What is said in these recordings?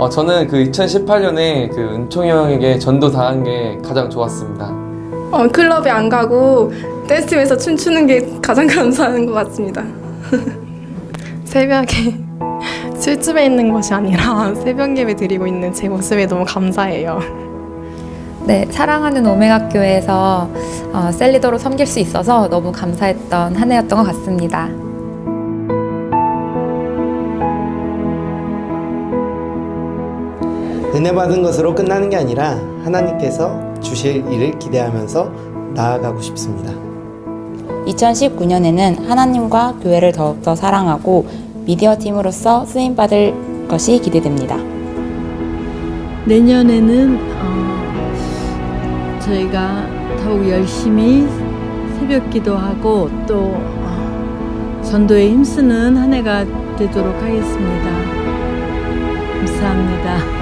저는 그 2018년에 그 은총이 형에게 전도당한 게 가장 좋았습니다. 클럽에 안 가고 댄스팀에서 춤추는 게 가장 감사한 것 같습니다. 새벽에 술집에 있는 것이 아니라 새벽 예배 드리고 있는 제 모습에 너무 감사해요. 네, 사랑하는 오메가교회에서 셀리더로 섬길 수 있어서 너무 감사했던 한 해였던 것 같습니다. 은혜 받은 것으로 끝나는 게 아니라 하나님께서 주실 일을 기대하면서 나아가고 싶습니다. 2019년에는 하나님과 교회를 더욱더 사랑하고 미디어 팀으로서 쓰임받을 것이 기대됩니다. 내년에는 저희가 더욱 열심히 새벽 기도하고 또 전도에 힘쓰는 한 해가 되도록 하겠습니다. 감사합니다.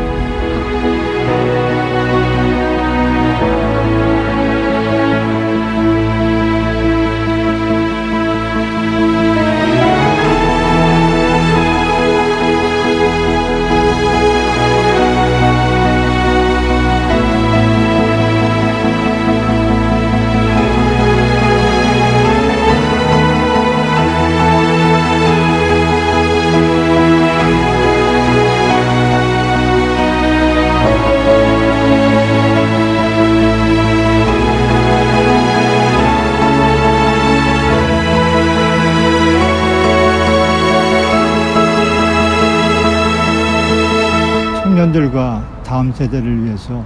청년들과 다음 세대를 위해서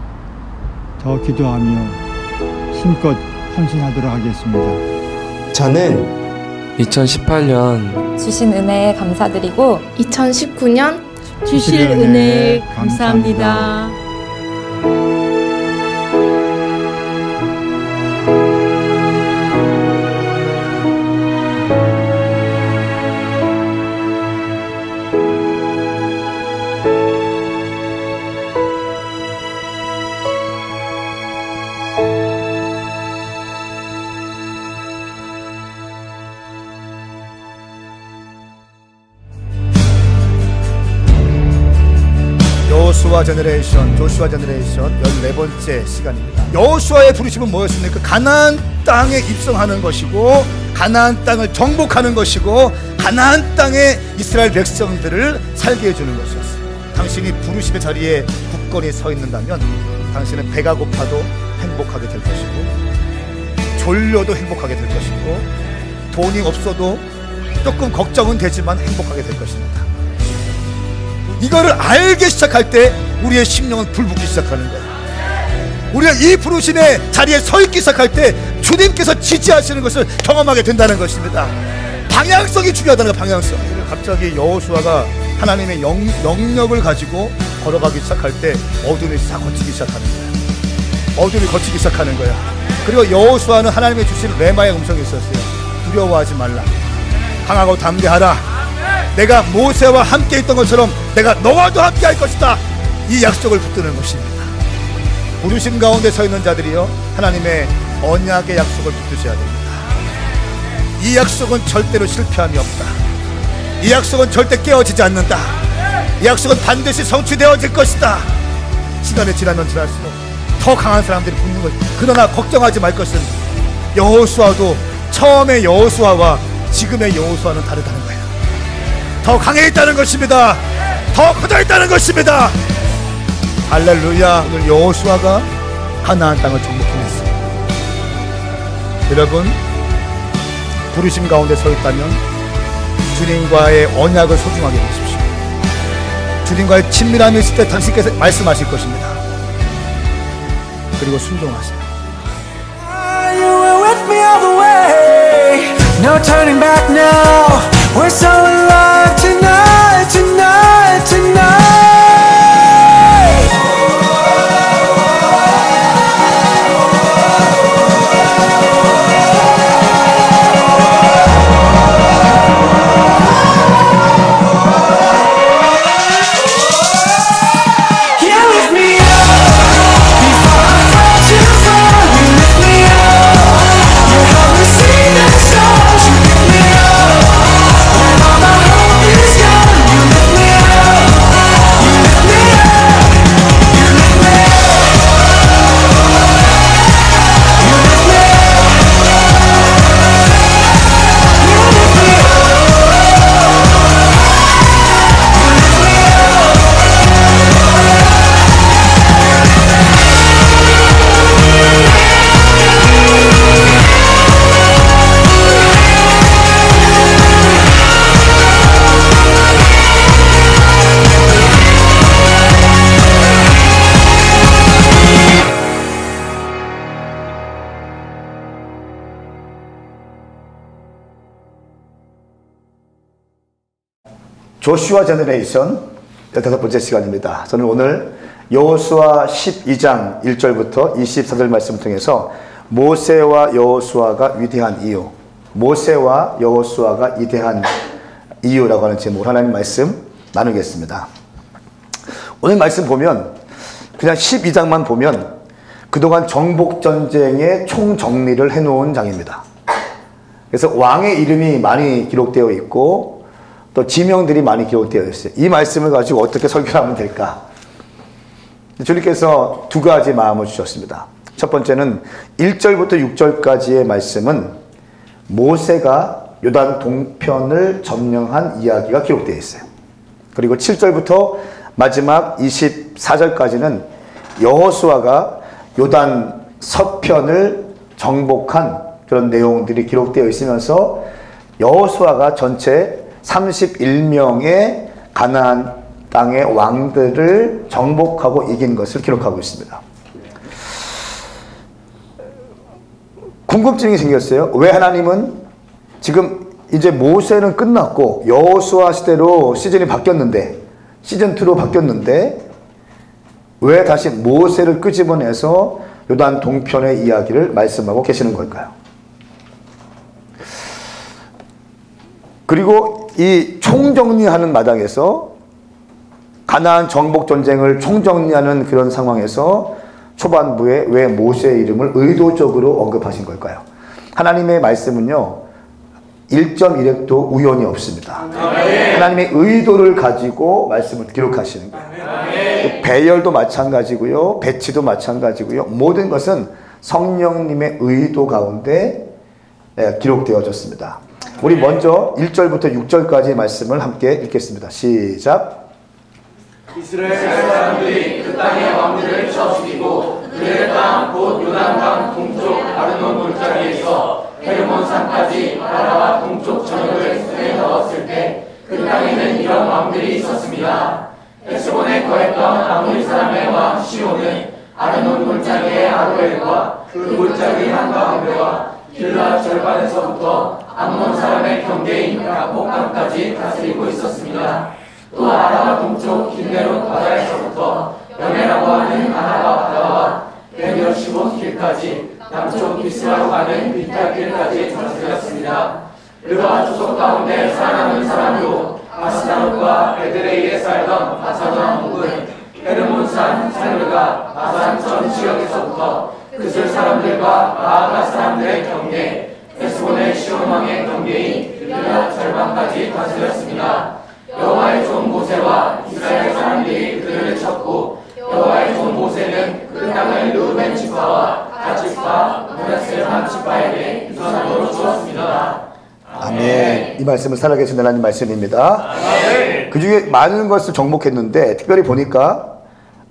더 기도하며 힘껏 헌신하도록 하겠습니다. 저는 2018년 주신 은혜에 감사드리고 2019년 주실 은혜에 감사합니다. 조슈아 제너레이션 14번째 시간입니다. 여호수아의 부르심은 뭐였습니까? 가나안 땅에 입성하는 것이고 가나안 땅을 정복하는 것이고 가나안 땅에 이스라엘 백성들을 살게 해주는 것이었어요. 당신이 부르심의 자리에 굳건히 서 있는다면 당신은 배가 고파도 행복하게 될 것이고 졸려도 행복하게 될 것이고 돈이 없어도 조금 걱정은 되지만 행복하게 될 것입니다. 이거를 알게 시작할 때 우리의 심령은 불붙기 시작하는 거예요. 우리가 이 부르심의 자리에 서 있기 시작할 때 주님께서 지지하시는 것을 경험하게 된다는 것입니다. 방향성이 중요하다는 거예요. 방향성. 갑자기 여호수아가 하나님의 영역을 가지고 걸어가기 시작할 때 어둠이 싹 걷히기 시작하는 거예요. 어둠이 걷히기 시작하는 거야. 그리고 여호수아는 하나님의 주신 레마의 음성이 있었어요. 두려워하지 말라. 강하고 담대하라. 내가 모세와 함께 있던 것처럼 내가 너와도 함께 할 것이다. 이 약속을 붙드는 것입니다. 부르심 가운데 서 있는 자들이요 하나님의 언약의 약속을 붙드셔야 됩니다. 이 약속은 절대로 실패함이 없다. 이 약속은 절대 깨어지지 않는다. 이 약속은 반드시 성취되어질 것이다. 시간이 지나면 지날수록 더 강한 사람들이 붙는 것. 그러나 걱정하지 말 것은 여호수아도 처음의 여호수아와 지금의 여호수아는 다르다는 거예요. 더 강해 있다는 것입니다. 더 커져 있다는 것입니다. 할렐루야. 오늘 여호수아가 가나안 땅을 정복했습니다. 여러분 부르심 가운데 서 있다면 주님과의 언약을 소중하게 보십시오. 주님과의 친밀함이 있을 때 당신께서 말씀하실 것입니다. 그리고 순종하세요. No turning back now. We're so alive tonight, tonight, tonight. Gone. 조슈아 제너레이션 15번째 시간입니다. 저는 오늘 여호수아 12장 1절부터 24절 말씀을 통해서 모세와 여호수아가 위대한 이유, 모세와 여호수아가 위대한 이유라고 하는 제목으로 하나님 말씀 나누겠습니다. 오늘 말씀 보면 그냥 12장만 보면 그동안 정복전쟁의 총정리를 해놓은 장입니다. 그래서 왕의 이름이 많이 기록되어 있고 또 지명들이 많이 기록되어 있어요. 이 말씀을 가지고 어떻게 설교하면 될까? 주님께서 두 가지 마음을 주셨습니다. 첫 번째는 1절부터 6절까지의 말씀은 모세가 요단 동편을 점령한 이야기가 기록되어 있어요. 그리고 7절부터 마지막 24절까지는 여호수아가 요단 서편을 정복한 그런 내용들이 기록되어 있으면서 여호수아가 전체 31명의 가나안 땅의 왕들을 정복하고 이긴 것을 기록하고 있습니다. 궁금증이 생겼어요. 왜 하나님은 지금 이제 모세는 끝났고 여호수아 시대로 시즌이 바뀌었는데, 시즌2로 바뀌었는데 왜 다시 모세를 끄집어내서 요단 동편의 이야기를 말씀하고 계시는 걸까요? 그리고 이 총정리하는 마당에서 가나안 정복 전쟁을 총정리하는 그런 상황에서 초반부에 왜 모세의 이름을 의도적으로 언급하신 걸까요? 하나님의 말씀은요 1.1획도 우연이 없습니다. 하나님의 의도를 가지고 말씀을 기록하시는 거예요. 배열도 마찬가지고요, 배치도 마찬가지고요, 모든 것은 성령님의 의도 가운데 기록되어졌습니다. 우리 먼저 1절부터 6절까지의 말씀을 함께 읽겠습니다. 시작. 이스라엘 사람들이 그 땅의 왕들을 쳐 죽이고 그들의 땅 곧 요단강 동쪽 아르논 골짜기에서 헤르몬 산까지 아라와 동쪽 전역을 손에 넣었을 때 그 땅에는 이런 왕들이 있었습니다. 헤스본에 거했던 아모리 사람의 왕 시온은 아르논 골짜기의 아로엘과 그 골짜기 한가운데와 길라 절반에서부터 암몬 사람의 경계인 야복강까지 다스리고 있었습니다. 또 아라바 동쪽 긴네롯 바다에서부터 여메라고 하는 아라바 바다와 베르시몬 길까지 남쪽 비스라로 가는 비탈 길까지 다스렸습니다. 르바 조속 가운데 살아남은 사람으로 아스나롯과 에드레이에 살던 아사돈 왕국은 헤르몬산 살르가 아산 전 지역에서부터 그슬 사람들과 마아가 사람들의 경계, 헤스본의 시온 왕의 경계인 길라 절반까지 다스렸습니다. 여호와의 종 모세와 이스라엘 사람들이 그들을 쳤고 여호와의 종 모세는 그 땅을 르우벤 지파와 갓지파, 므낫세 한 지파에게 유산으로 주었습니다. 아멘. 이 말씀은 살아계신 하나님 말씀입니다. 그 중에 많은 것을 정복했는데 특별히 보니까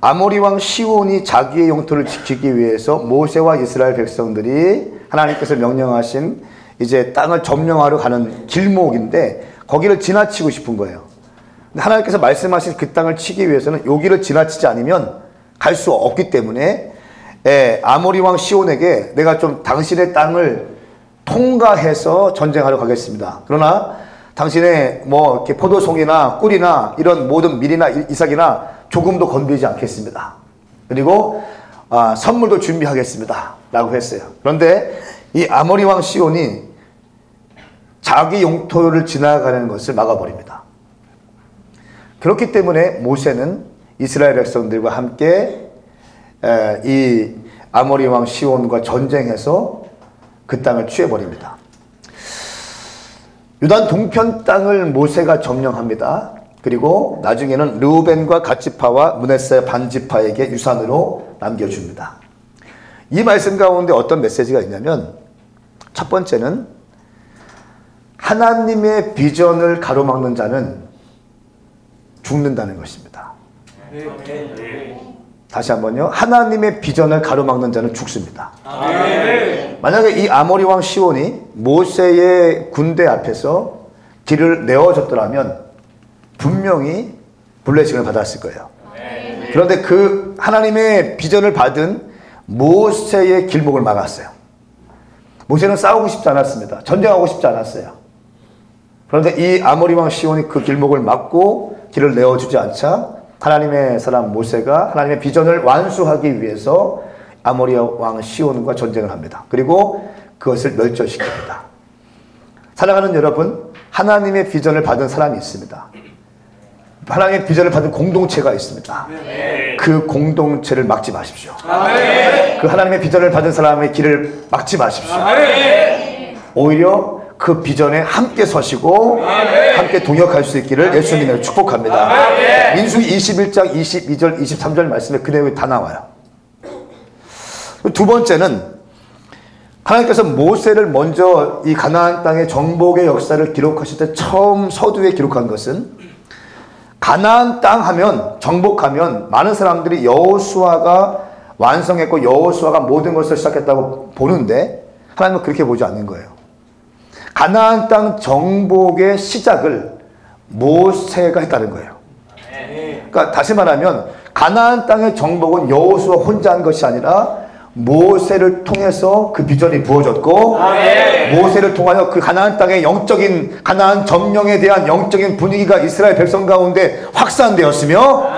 아모리 왕 시온이 자기의 영토를 지키기 위해서 모세와 이스라엘 백성들이 하나님께서 명령하신 이제 땅을 점령하러 가는 길목인데 거기를 지나치고 싶은 거예요. 근데 하나님께서 말씀하신 그 땅을 치기 위해서는 여기를 지나치지 않으면 갈 수 없기 때문에 아모리 왕 시온에게 내가 좀 당신의 땅을 통과해서 전쟁하러 가겠습니다. 그러나 당신의 뭐 이렇게 포도송이나 꿀이나 이런 모든 밀이나 이삭이나 조금도 건드리지 않겠습니다. 그리고 선물도 준비하겠습니다. 라고 했어요. 그런데 이 아모리 왕 시온이 자기 영토를 지나가는 것을 막아버립니다. 그렇기 때문에 모세는 이스라엘 백성들과 함께 이 아모리 왕 시온과 전쟁해서 그 땅을 취해버립니다. 요단 동편 땅을 모세가 점령합니다. 그리고 나중에는 르우벤과 갓지파와 므낫세 반지파에게 유산으로 남겨줍니다. 이 말씀 가운데 어떤 메시지가 있냐면 첫 번째는 하나님의 비전을 가로막는 자는 죽는다는 것입니다. 다시 한번요. 하나님의 비전을 가로막는 자는 죽습니다. 만약에 이 아모리 왕 시온이 모세의 군대 앞에서 길을 내어줬더라면 분명히 블레싱을 받았을 거예요. 그런데 그 하나님의 비전을 받은 모세의 길목을 막았어요. 모세는 싸우고 싶지 않았습니다. 전쟁하고 싶지 않았어요. 그런데 이 아모리 왕 시온이 그 길목을 막고 길을 내어주지 않자 하나님의 사람 모세가 하나님의 비전을 완수하기 위해서 아모리 왕 시온과 전쟁을 합니다. 그리고 그것을 멸절시킵니다. 사랑하는 여러분, 하나님의 비전을 받은 사람이 있습니다. 하나님의 비전을 받은 공동체가 있습니다. 그 공동체를 막지 마십시오. 그 하나님의 비전을 받은 사람의 길을 막지 마십시오. 오히려 그 비전에 함께 서시고 함께 동역할 수 있기를 예수님을 축복합니다. 민수기 21장 22절 23절 말씀에 그 내용이 다 나와요. 두 번째는 하나님께서 모세를 먼저 이 가나안 땅의 정복의 역사를 기록하실 때 처음 서두에 기록한 것은 가나안 땅 하면 정복하면 많은 사람들이 여호수아가 완성했고 여호수아가 모든 것을 시작했다고 보는데 하나님은 그렇게 보지 않는 거예요. 가나안 땅 정복의 시작을 모세가 했다는 거예요. 그러니까 다시 말하면 가나안 땅의 정복은 여호수아 혼자 한 것이 아니라 모세를 통해서 그 비전이 부어졌고 모세를 통하여 그 가나안 땅의 영적인 가나안 점령에 대한 영적인 분위기가 이스라엘 백성 가운데 확산되었으며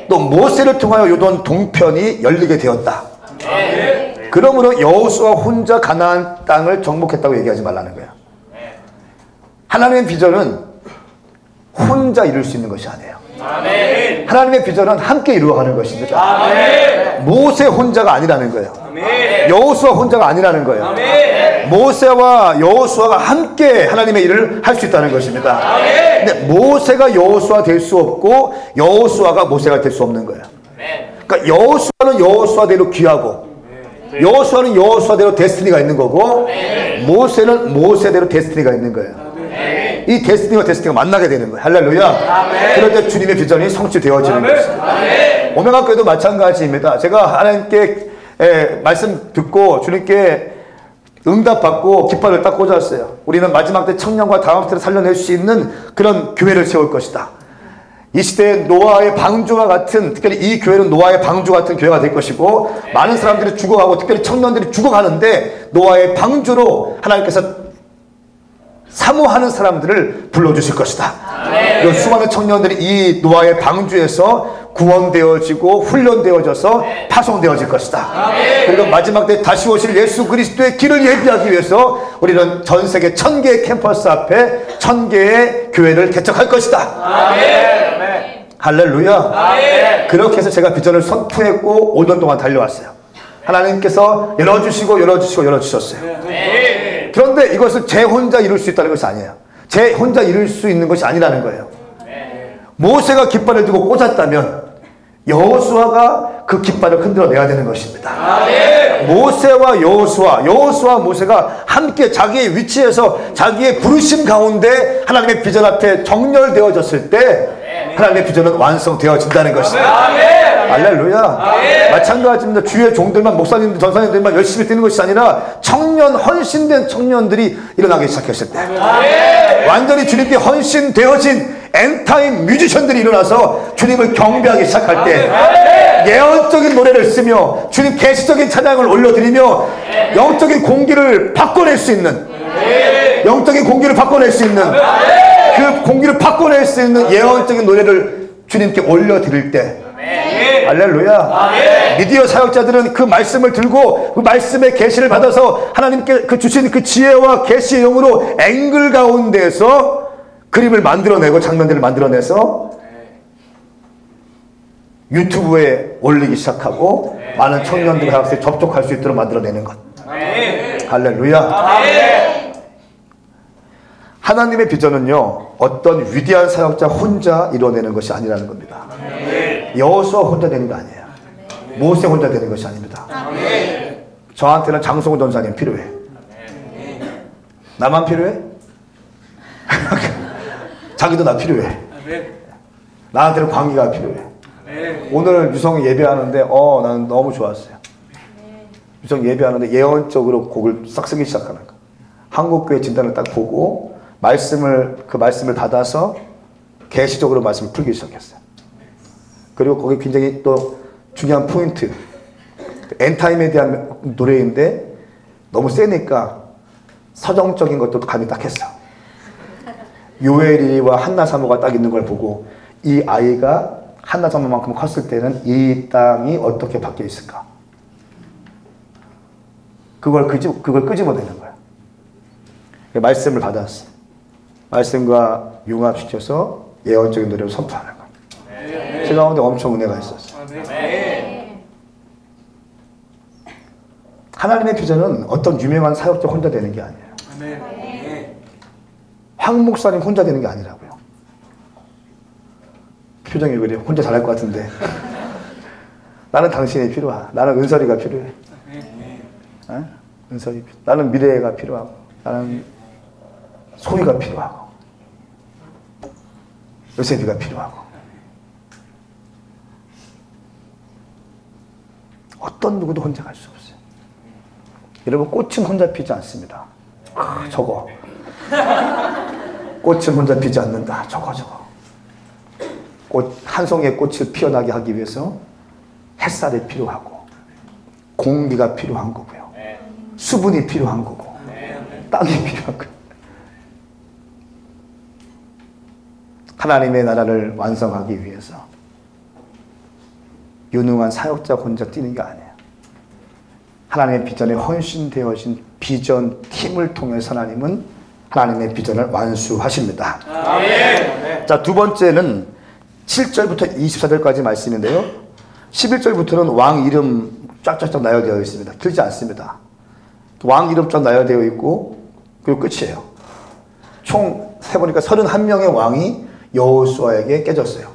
또 모세를 통하여 요단 동편이 열리게 되었다. 그러므로 여호수아 혼자 가나안 땅을 정복했다고 얘기하지 말라는 거예요. 하나님의 비전은 혼자 이룰 수 있는 것이 아니에요. 하나님의 비전은 함께 이루어가는 것입니다. 모세 혼자가 아니라는 거예요. 여호수아 혼자가 아니라는 거예요. 모세와 여호수아가 함께 하나님의 일을 할 수 있다는 것입니다. 근데 모세가 여호수아 될 수 없고 여호수아가 모세가 될 수 없는 거예요. 그러니까 여호수아는 여호수아대로 귀하고 여호수아는 여호수아대로 데스티니가 있는 거고 모세는 모세대로 데스티니가 있는 거예요. 이 데스티니와 데스티니가 만나게 되는 거예요. 할렐루야. 그럴 때 주님의 비전이 성취되어지는 것입니다. 오메가교회도 마찬가지입니다. 제가 하나님께 말씀 듣고 주님께 응답받고 깃발을 딱 꽂았어요. 우리는 마지막 때 청년과 다음 세대를 살려낼 수 있는 그런 교회를 세울 것이다. 이 시대에 노아의 방주와 같은, 특별히 이 교회는 노아의 방주 같은 교회가 될 것이고 많은 사람들이 죽어가고 특별히 청년들이 죽어가는데 노아의 방주로 하나님께서 사모하는 사람들을 불러주실 것이다. 수많은 청년들이 이 노아의 방주에서 구원되어지고 훈련되어져서 파송되어질 것이다. 그리고 마지막 때 다시 오실 예수 그리스도의 길을 예비하기 위해서 우리는 전 세계 1000개의 캠퍼스 앞에 1000개의 교회를 개척할 것이다. 할렐루야. 그렇게 해서 제가 비전을 선포했고 5년 동안 달려왔어요. 하나님께서 열어주셨어요. 그런데 이것을 제 혼자 이룰 수 있다는 것이 아니에요. 제 혼자 이룰 수 있는 것이 아니라는 거예요. 모세가 깃발을 들고 꽂았다면 여호수아가 그 깃발을 흔들어내야 되는 것입니다. 모세와 여호수아 모세가 함께 자기의 위치에서 자기의 부르심 가운데 하나님의 비전 앞에 정렬되어졌을 때 하나님의 비전은 완성되어진다는 것입니다. 할렐루야. 마찬가지입니다. 주의 종들만, 목사님들, 전사님들만 열심히 뛰는 것이 아니라 청년, 헌신된 청년들이 일어나기 시작했을 때 완전히 주님께 헌신되어진 엔타임 뮤지션들이 일어나서 주님을 경배하기 시작할 때 예언적인 노래를 쓰며 주님 계시적인 찬양을 올려드리며 영적인 공기를 바꿔낼 수 있는 그 공기를 바꿔낼 수 있는 예언적인 노래를 주님께 올려드릴 때 할렐루야. 미디어 사역자들은 그 말씀을 들고 그 말씀의 계시를 받아서 하나님께 그 주신 그 지혜와 계시의 영으로 앵글 가운데에서 그림을 만들어내고 장면들을 만들어내서 유튜브에 올리기 시작하고 많은 청년들과 학생이 접촉할 수 있도록 만들어내는 것. 할렐루야. 하나님의 비전은요, 어떤 위대한 사역자 혼자 이루어내는 것이 아니라는 겁니다. 여호수아 혼자 되는 거 아니에요. 모세 혼자 되는 것이 아닙니다. 저한테는 장성호 전사님 필요해. 나만 필요해? 자기도 나 필요해. 나한테는 관계가 필요해. 오늘 유성 예배하는데 나는 너무 좋았어요. 유성 예배하는데 예언적으로 곡을 싹 쓰기 시작하는 거. 한국교회 진단을 딱 보고 그 말씀을 받아서 계시적으로 말씀을 풀기 시작했어요. 그리고 거기 굉장히 또 중요한 포인트, 엔타임에 대한 노래인데 너무 세니까 서정적인 것도 감이 딱 했어. 요엘이와 한나 사모가 딱 있는 걸 보고 이 아이가 한나 사모만큼 컸을 때는 이 땅이 어떻게 바뀌어 있을까? 그걸 끄집어내는 거야. 말씀을 받았어. 말씀과 융합시켜서 예언적인 노래를 선포하는 거야. 제 가운데 엄청 은혜가 있었어. 하나님의 비전은 어떤 유명한 사역자 혼자 되는 게 아니에요. 황 목사님 혼자 되는 게 아니라고요. 표정이 그래. 혼자 잘할 것 같은데. 나는 당신이 필요하. 나는 은설이가 필요해. 어? 은설이 필요해. 나는 미래가 필요하고. 나는 소희가 필요하고. 요셉이가 필요하고. 어떤 누구도 혼자 갈 수 없어요. 여러분, 꽃은 혼자 피지 않습니다. 저거. 꽃은 혼자 피지 않는다. 저거. 한 송이의 꽃을 피어나게 하기 위해서 햇살이 필요하고 공기가 필요한 거고요. 수분이 필요한 거고 땅이 필요한 거예요. 하나님의 나라를 완성하기 위해서 유능한 사역자 혼자 뛰는 게 아니에요. 하나님의 비전에 헌신되어진 비전 팀을 통해서 하나님은 하나님의 비전을 완수하십니다. 자, 두 번째는 7절부터 24절까지 말씀인데요. 11절부터는 왕 이름 쫙쫙쫙 나열되어 있습니다. 길지 않습니다. 왕 이름 쫙 나열되어 있고 그리고 끝이에요. 총 세보니까 31명의 왕이 여호수아에게 깨졌어요.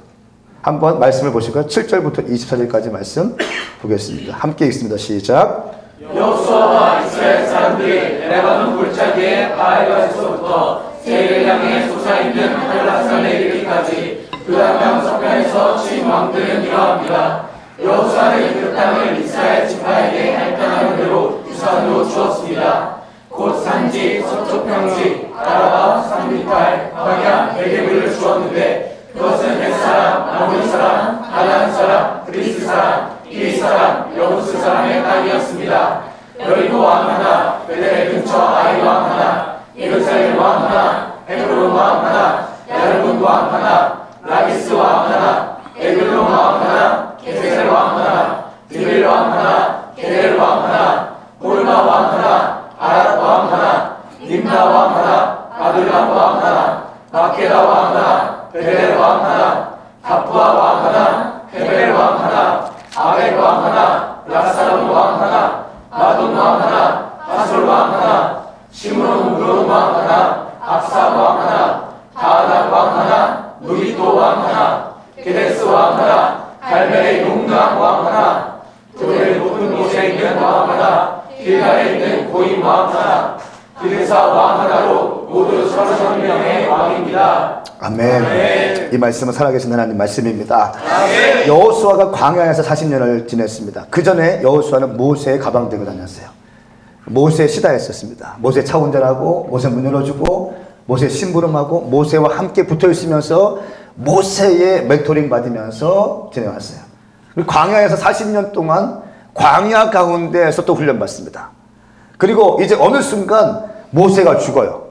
한번 말씀을 보실까요? 7절부터 24절까지 말씀 보겠습니다. 함께 읽습니다. 시작. 여호수아와 이스라엘 사람들이 레바논 골짜기의 바알가에서부터 세일을 향해 솟아있는 한라산에 이르기까지 그 한강 서편에서 친 왕들은 이러합니다. 여호수아는 그 땅을 이스라엘 지파에게 할당하는 대로 유산으로 주었습니다. 곧 산지, 서쪽 평지, 아라바, 산미탈, 광야, 베개불을 주었는데 그것은 헷 사람, 아몬 사람, 하단 사람, 그리스 사람, 이 사람, 여부스 사람의 땅이었습니다. 여리고 왕 하나, 베델 근처 아이 왕 하나, 예루살렘 왕 하나, 헤브론 왕 하나, 야르문 왕 하나, 라기스 왕 하나, 에글론 왕 하나, 게셀 왕 하나, 디빌 왕 하나, 게델 왕 하나, 홀마 왕 하나, 아랏 왕 하나, 림나 왕 하나, 아둘람 왕 하나, 마케다 왕 하나, 베델 왕 하나, 타푸아 왕 하나, 헤벨 왕 하나, 아벨 왕 하나, 라사론 왕 하나, 마돈 왕 하나, 하솔 왕 하나, 시므론 우론 왕 하나, 압사 왕 하나, 다아닥 왕 하나, 누리도 왕 하나, 게데스 왕 하나, 갈멜의 용강 왕 하나, 도엘 높은 곳에 있는 왕 하나, 길갈에 있는 고임 왕 하나, 기르사 왕 하나로 모두 30명의 왕입니다. 아멘. 이 말씀은 살아계신 하나님 말씀입니다. 여호수아가 광야에서 40년을 지냈습니다. 그 전에 여호수아는 모세의 가방 들고 다녔어요. 모세의 시다했었습니다. 모세 차 운전하고 모세 문 열어주고 모세 심부름하고 모세와 함께 붙어 있으면서 모세의 멘토링 받으면서 지내왔어요. 그리고 광야에서 40년 동안 광야 가운데에서 또 훈련받습니다. 그리고 이제 어느 순간 모세가 죽어요.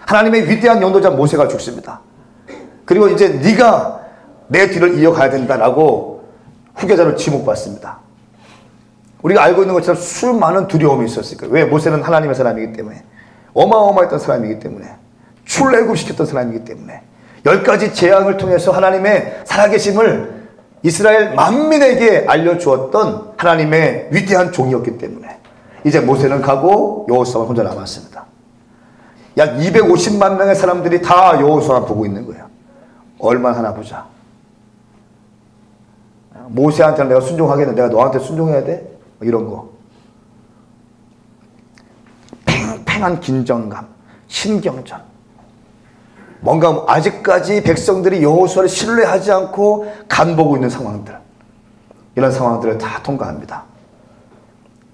하나님의 위대한 영도자 모세가 죽습니다. 그리고 이제 네가 내 뒤를 이어가야 된다라고 후계자로 지목받습니다. 우리가 알고 있는 것처럼 수많은 두려움이 있었을 거예요. 왜? 모세는 하나님의 사람이기 때문에, 어마어마했던 사람이기 때문에, 출애굽시켰던 사람이기 때문에, 10가지 재앙을 통해서 하나님의 살아계심을 이스라엘 만민에게 알려주었던 하나님의 위대한 종이었기 때문에 이제 모세는 가고 여호수아는 혼자 남았습니다. 약 250만 명의 사람들이 다 여호수아만 보고 있는 거예요. 얼마나 하나 보자. 모세한테는 내가 순종하겠네. 내가 너한테 순종해야 돼? 이런 거. 팽팽한 긴장감, 신경전. 뭔가 아직까지 백성들이 여호수아를 신뢰하지 않고 간보고 있는 상황들. 이런 상황들을 다 통과합니다.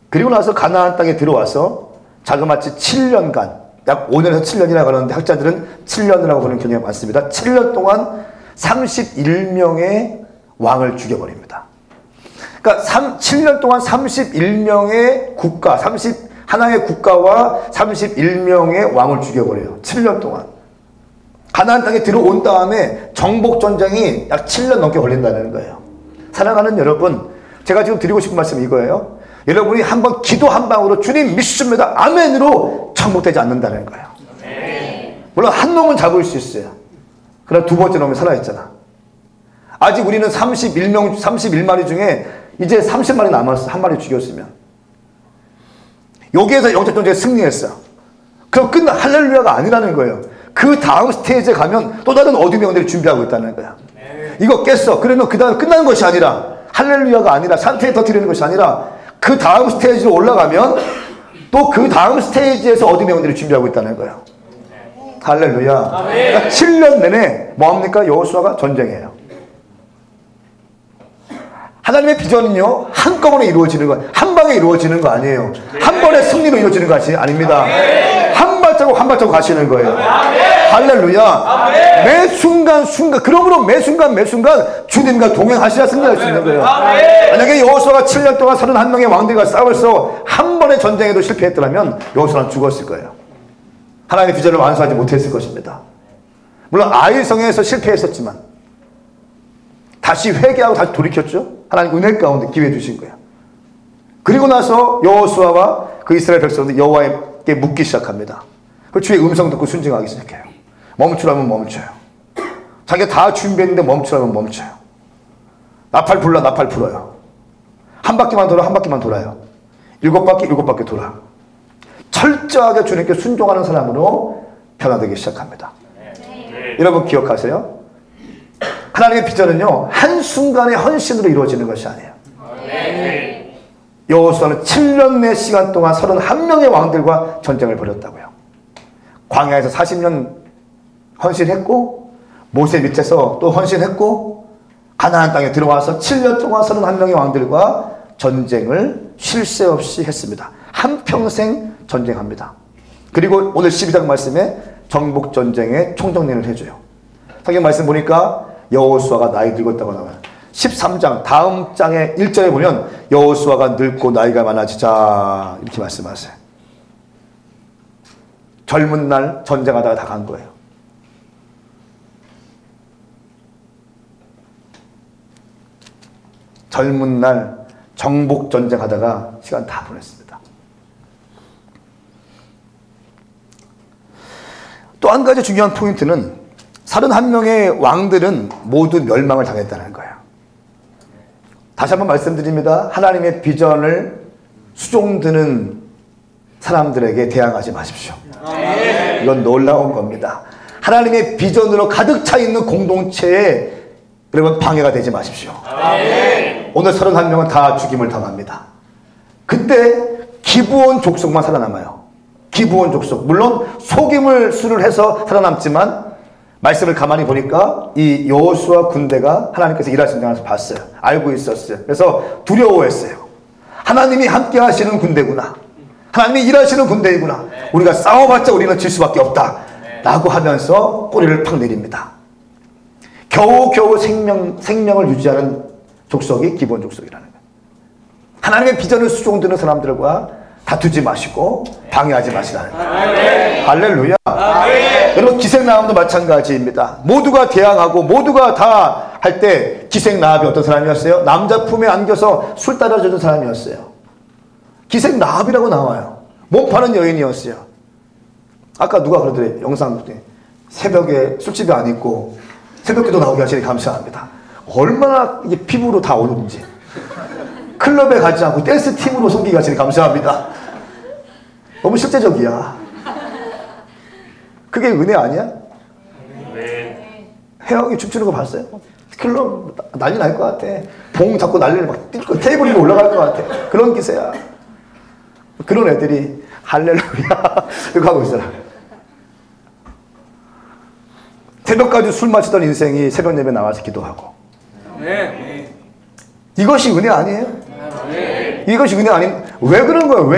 그리고 나서 가나안 땅에 들어와서 자그마치 7년간, 약 5년에서 7년이라고 하는데 학자들은 7년이라고 보는 경우가 많습니다. 7년 동안 31명의 왕을 죽여버립니다. 그러니까 7년 동안 31명의 국가, 하나의 국가와 31명의 왕을 죽여버려요. 7년 동안. 가나안 땅에 들어온 다음에 정복 전쟁이 약 7년 넘게 걸린다는 거예요. 사랑하는 여러분, 제가 지금 드리고 싶은 말씀이 이거예요. 여러분이 한번 기도 한 방으로 주님 믿습니다, 아멘으로 정복되지 않는다는 거예요. 물론 한 놈은 잡을 수 있어요. 그러나 두 번째 놈이 살아있잖아. 아직 우리는 31마리 중에 이제 30마리 남았어. 한 마리 죽였으면. 여기에서 영적 전쟁에 승리했어. 그럼 할렐루야가 아니라는 거예요. 그 다음 스테이지에 가면 또 다른 어둠의 영들이 준비하고 있다는 거야. 이거 깼어. 그러면 그 다음 끝나는 것이 아니라, 할렐루야가 아니라, 산태에 터뜨리는 것이 아니라, 그 다음 스테이지로 올라가면 또 그 다음 스테이지에서 어둠의 영들이 준비하고 있다는 거예요. 할렐루야. 그러니까 7년 내내 뭐합니까? 여호수아가 전쟁해요. 하나님의 비전은요, 한꺼번에 이루어지는 거, 한 방에 이루어지는 거 아니에요. 한 번에 승리로 이루어지는 것이 아닙니다. 한 발자국 한 발자국 가시는 거예요. 할렐루야. 매 순간 그러므로 매 순간 주님과 동행하셔야 승리할 수 있는 거예요. 만약에 여호수아가 7년 동안 31명의 왕들과 싸워서 한 번의 전쟁에도 실패했더라면 여호수아는 죽었을 거예요. 하나님의 비전을 완수하지 못했을 것입니다. 물론 아이성에서 실패했었지만 다시 회개하고 다시 돌이켰죠. 하나님 은혜 가운데 기회 주신 거예요. 그리고 나서 여호수아와 그 이스라엘 백성들 여호와께 묻기 시작합니다. 그 주의 음성 듣고 순종하기 시작해요. 멈추라면 멈춰요. 자기가 다 준비했는데 멈추라면 멈춰요. 나팔 불어요. 한 바퀴만 돌아, 한 바퀴만 돌아요. 7바퀴 돌아. 철저하게 주님께 순종하는 사람으로 변화되기 시작합니다. 여러분 기억하세요? 하나님의 비전은요, 한순간의 헌신으로 이루어지는 것이 아니에요. 여호수아는 7년 내 시간 동안 31명의 왕들과 전쟁을 벌였다고요. 광야에서 40년 헌신했고, 모세 밑에서 또 헌신했고, 가나안 땅에 들어와서 7년 동안 31명의 왕들과 전쟁을 쉴 새 없이 했습니다. 한평생 전쟁합니다. 그리고 오늘 12장 말씀에 정복전쟁의 총정리를 해줘요. 성경 말씀 보니까 여호수아가 나이 들었다고 나와요. 13장 다음 장의 1절에 보면 여호수아가 늙고 나이가 많아지자 이렇게 말씀하세요. 젊은 날 전쟁하다가 다 간 거예요. 젊은 날 정복 전쟁하다가 시간 다 보냈습니다. 또 한 가지 중요한 포인트는 31명의 왕들은 모두 멸망을 당했다는 거예요. 다시 한번 말씀드립니다. 하나님의 비전을 수종드는 사람들에게 대항하지 마십시오. 이건 놀라운 겁니다. 하나님의 비전으로 가득 차 있는 공동체에 여러분 방해가 되지 마십시오. 오늘 31명은 다 죽임을 당합니다. 그때 기브온 족속만 살아남아요. 기브온 족속. 물론 속임을 수를 해서 살아남지만 말씀을 가만히 보니까 이 여호수아 군대가 하나님께서 일하시는 줄 봤어요. 알고 있었어요. 그래서 두려워했어요. 하나님이 함께 하시는 군대구나. 하나님이 일하시는 군대이구나. 우리가 싸워봤자 우리는 질 수밖에 없다. 라고 하면서 꼬리를 팍 내립니다. 겨우겨우 생명을 유지하는 족속이 기브온 족속이라는 거예요. 하나님의 비전을 수종드는 사람들과 다투지 마시고 방해하지 마시라는 거예요. 할렐루야. 여러분 기생나함도 마찬가지입니다. 모두가 대항하고 모두가 다 할 때 기생나합이 어떤 사람이었어요? 남자 품에 안겨서 술 따라주는 사람이었어요. 기생나합이라고 나와요. 몸 파는 여인이었어요. 아까 누가 그러더래. 영상 새벽에 술집에 안 있고 새벽기도 나오게 하시니 감사합니다. 얼마나 이게 피부로 다 오는지. 클럽에 가지 않고 댄스 팀으로 섬기게 하시니 감사합니다. 너무 실제적이야. 그게 은혜 아니야? 혜영이 춤추는 거 봤어요? 클럽 난리 날 것 같아. 봉 잡고 난리를 막 뛰고 테이블 위로 올라갈 것 같아. 그런 기세야. 그런 애들이 할렐루야 이거 하고 있어요. 새벽까지 술 마시던 인생이 새벽 예배 나와서 기도하고. 이것이 은혜 아니에요? 이것이 은혜 아닌. 왜 그런 거예요?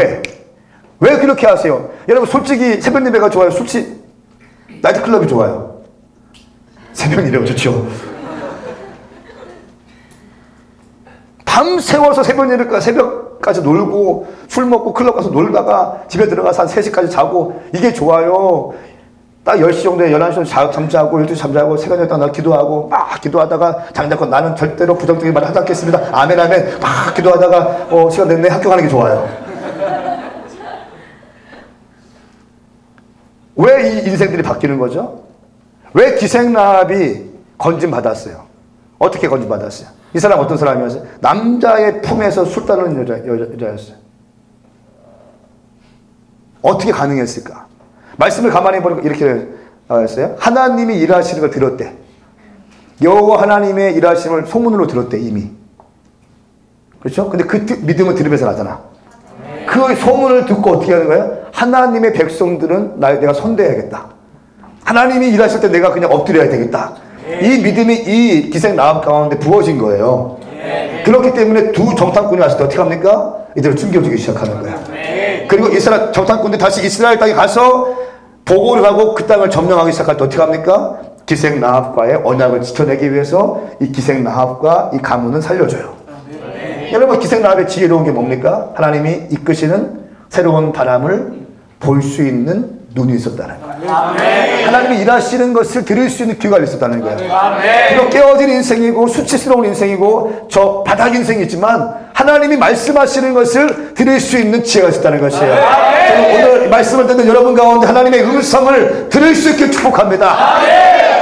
왜 그렇게 하세요? 여러분 솔직히 새벽 예배가 좋아요? 나이트클럽이 좋아요? 새벽 예배가 좋죠. 밤 새워서 새벽까지 놀고 술 먹고 클럽 가서 놀다가 집에 들어가서 한 3시까지 자고 이게 좋아요? 딱 10시 정도에 11시 정도 잠자고 12시 잠자고 새벽에 딱 나 기도하고 막 기도하다가 장작고 나는 절대로 부정적인 말을 하지 않겠습니다. 아멘 아멘 막 기도하다가 시간 됐네 학교 가는 게 좋아요. 왜 이 인생들이 바뀌는 거죠? 왜 기생라합이 건진받았어요? 어떻게 건진받았어요? 이 사람 어떤 사람이었어요? 남자의 품에서 술 따르는 여자였어요. 어떻게 가능했을까? 말씀을 가만히 보니까 이렇게 나와있어요. 하나님이 일하시는 걸 들었대. 여호와 하나님의 일하심을 소문으로 들었대 이미. 그렇죠? 근데 그 믿음을 들으면서 나잖아. 그 소문을 듣고 어떻게 하는 거예요? 하나님의 백성들은 내가 선대해야겠다. 하나님이 일하실 때 내가 그냥 엎드려야 되겠다. 이 믿음이 이 기생라합 가운데 부어진 거예요. 그렇기 때문에 두 정탐꾼이 왔을 때 어떻게 합니까? 이대로 숨겨주기 시작하는 거예요. 그리고 이스라엘 정탐꾼들이 다시 이스라엘 땅에 가서 보고를 하고 그 땅을 점령하기 시작할 때 어떻게 합니까? 기생라합과의 언약을 지켜내기 위해서 이 기생라합과 이 가문은 살려줘요. 여러분 기생라합의 지혜로운 게 뭡니까? 하나님이 이끄시는 새로운 바람을 볼 수 있는 눈이 있었다는 거예요. 하나님이 일하시는 것을 들을 수 있는 귀가 있었다는 거예요. 비록 깨어진 인생이고 수치스러운 인생이고 저 바닥 인생이지만 하나님이 말씀하시는 것을 들을 수 있는 지혜가 있었다는 것이에요. 저는 오늘 말씀을 듣는 여러분 가운데 하나님의 음성을 들을 수 있게 축복합니다.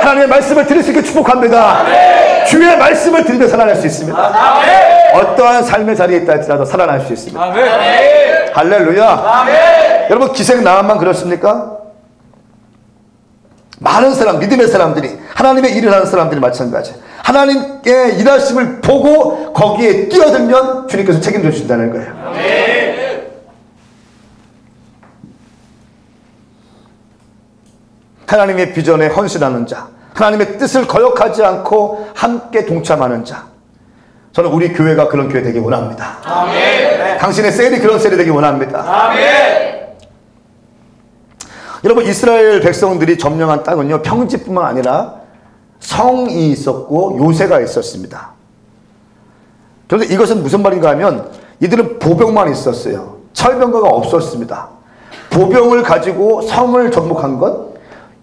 하나님의 말씀을 들을 수 있게 축복합니다. 주의 말씀을 들으며 살아날 수 있습니다. 어떠한 삶의 자리에 있다 할지라도 살아날 수 있습니다. 할렐루야. 여러분 기생라합만 그렇습니까? 많은 사람, 믿음의 사람들이 하나님의 일을 하는 사람들이 마찬가지. 하나님의 일하심을 보고 거기에 뛰어들면 주님께서 책임져 주신다는 거예요. 하나님의 비전에 헌신하는 자, 하나님의 뜻을 거역하지 않고 함께 동참하는 자. 저는 우리 교회가 그런 교회 되기 원합니다. 아멘. 당신의 셀이 그런 셀이 되기 원합니다. 아멘. 여러분 이스라엘 백성들이 점령한 땅은요 평지뿐만 아니라 성이 있었고 요새가 있었습니다. 그런데 이것은 무슨 말인가 하면 이들은 보병만 있었어요. 철병거가 없었습니다. 보병을 가지고 성을 정복한 것,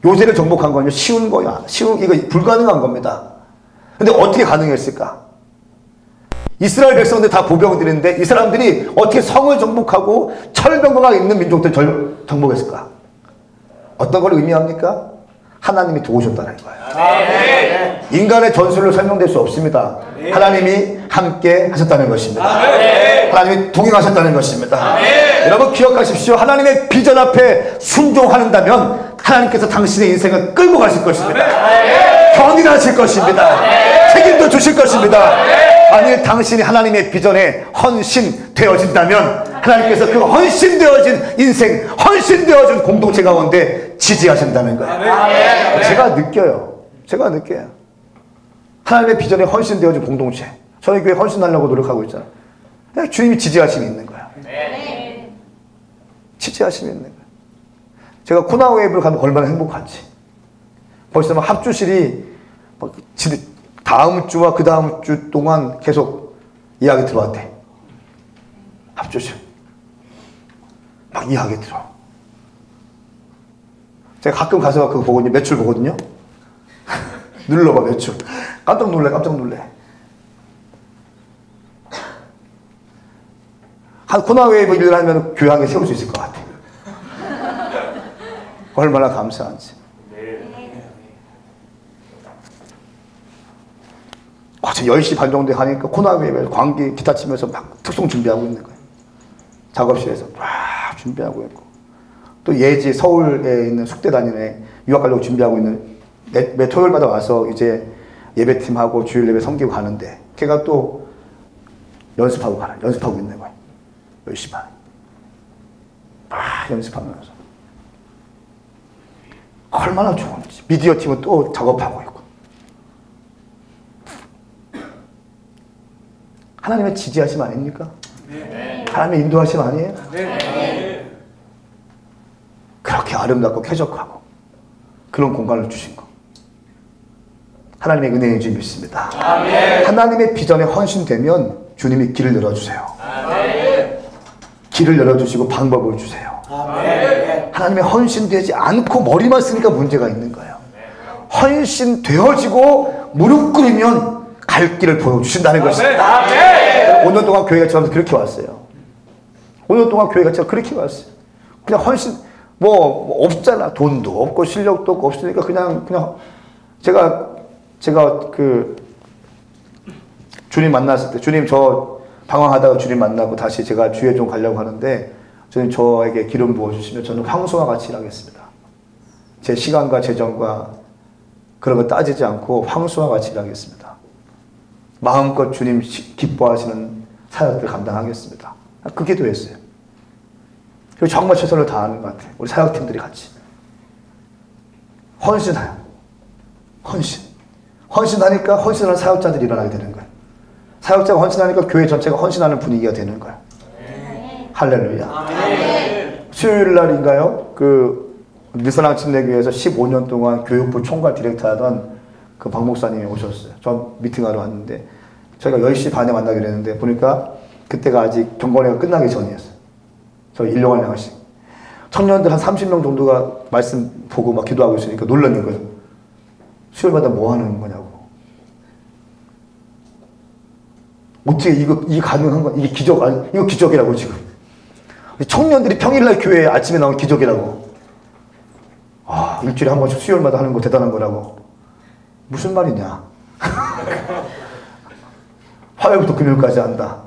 요새를 정복한 건요 쉬운 거야. 이거 불가능한 겁니다. 근데 어떻게 가능했을까? 이스라엘 백성들 다 보병들인데 이 사람들이 어떻게 성을 정복하고 철병거가 있는 민족들 정복했을까? 어떤 걸 의미합니까? 하나님이 도우셨다는 거예요. 인간의 전술로 설명될 수 없습니다. 하나님이 함께 하셨다는 것입니다. 하나님이 동행하셨다는 것입니다. 여러분 기억하십시오. 하나님의 비전 앞에 순종한다면 하나님께서 당신의 인생을 끌고 가실 것입니다. 견인하실 것입니다. 책임도 주실 것입니다. 만일 당신이 하나님의 비전에 헌신되어진다면 하나님께서 그 헌신되어진 인생, 헌신되어진 공동체 가운데 지지하신다는 거예요. 제가 느껴요. 하나님의 비전에 헌신되어진 공동체. 저희 교회 헌신하려고 노력하고 있잖아요. 주님이 지지하심이 있는 거예요. 지지하심이 있는 거예요. 제가 코나웨이브를 가면 얼마나 행복한지. 벌써 막 합주실이 다음 주와 그 다음 주 동안 계속 이야기 들어왔대. 합주실. 막 이야기 들어. 제가 가끔 가서 그거 보거든요. 매출 보거든요. 눌러봐 매출. 깜짝 놀래. 한 코나웨이브 일을 하면 교회 한 개 세울 수 있을 것 같아. 얼마나 감사한지. 어제 10시 반 정도에 가니까 코나웨이브에서 광기 기타 치면서 막 특송 준비하고 있는 거예요. 작업실에서 막 준비하고 있고. 또 예지 서울에 있는 숙대 다니네 유학 가려고 준비하고 있는 매 토요일마다 와서 이제 예배팀하고 주일 예배 섬기고 가는데 걔가 또 연습하고 있는 거예요. 10시 반. 연습하면서. 얼마나 좋은지. 미디어 팀은 또 작업하고 있고. 하나님의 지지하심 아닙니까? 네. 하나님의 인도하심 아니에요? 네. 그렇게 아름답고 쾌적하고 그런 공간을 주신 거. 하나님의 은혜인 줄 믿습니다. 아멘. 하나님의 비전에 헌신되면 주님이 길을 열어주세요. 아멘. 길을 열어주시고 방법을 주세요. 아멘. 하나님의 헌신되지 않고 머리만 쓰니까 문제가 있는 거예요. 헌신되어지고 무릎 꿇으면 갈 길을 보여주신다는 것입니다. 5년 동안 교회 같이 하면서 그렇게 왔어요. 5년 동안 교회 같이 그렇게 왔어요. 그냥 헌신, 뭐 없잖아. 돈도 없고 실력도 없고 없으니까 그냥 제가 그 주님 만났을 때, 주님 저 방황하다가 주님 만나고 다시 제가 주에 좀 가려고 하는데 주님 저에게 기름 부어주시면 저는 황소와 같이 일하겠습니다. 제 시간과 재정과 그런 거 따지지 않고 황소와 같이 일하겠습니다. 마음껏 주님 기뻐하시는 사역들 감당하겠습니다. 그 기도했어요. 그리고 정말 최선을 다하는 것 같아요. 우리 사역팀들이 같이. 헌신해요. 헌신하니까 헌신하는 사역자들이 일어나게 되는 거예요. 사역자가 헌신하니까 교회 전체가 헌신하는 분위기가 되는 거예요. 할렐루야. 수요일 날인가요? 그 미선왕 침례교회에서 15년 동안 교육부 총괄 디렉터 하던 그 박 목사님이 오셨어요. 전 미팅하러 왔는데 저희가 10시 반에 만나기로 했는데 보니까 그때가 아직 경건회가 끝나기 전이었어요. 저희 1년간 명씩. 청년들 한 30명 정도가 말씀 보고 막 기도하고 있으니까 놀라는 거예요. 수요일마다 뭐 하는 거냐고. 어떻게 이게 가능한 거? 이게 기적 아니? 이거 기적이라고 지금. 청년들이 평일날 교회에 아침에 나오는 기적이라고. 아, 일주일에 한 번씩 수요일마다 하는 거 대단한 거라고. 무슨 말이냐? 화요일부터 금요일까지 한다.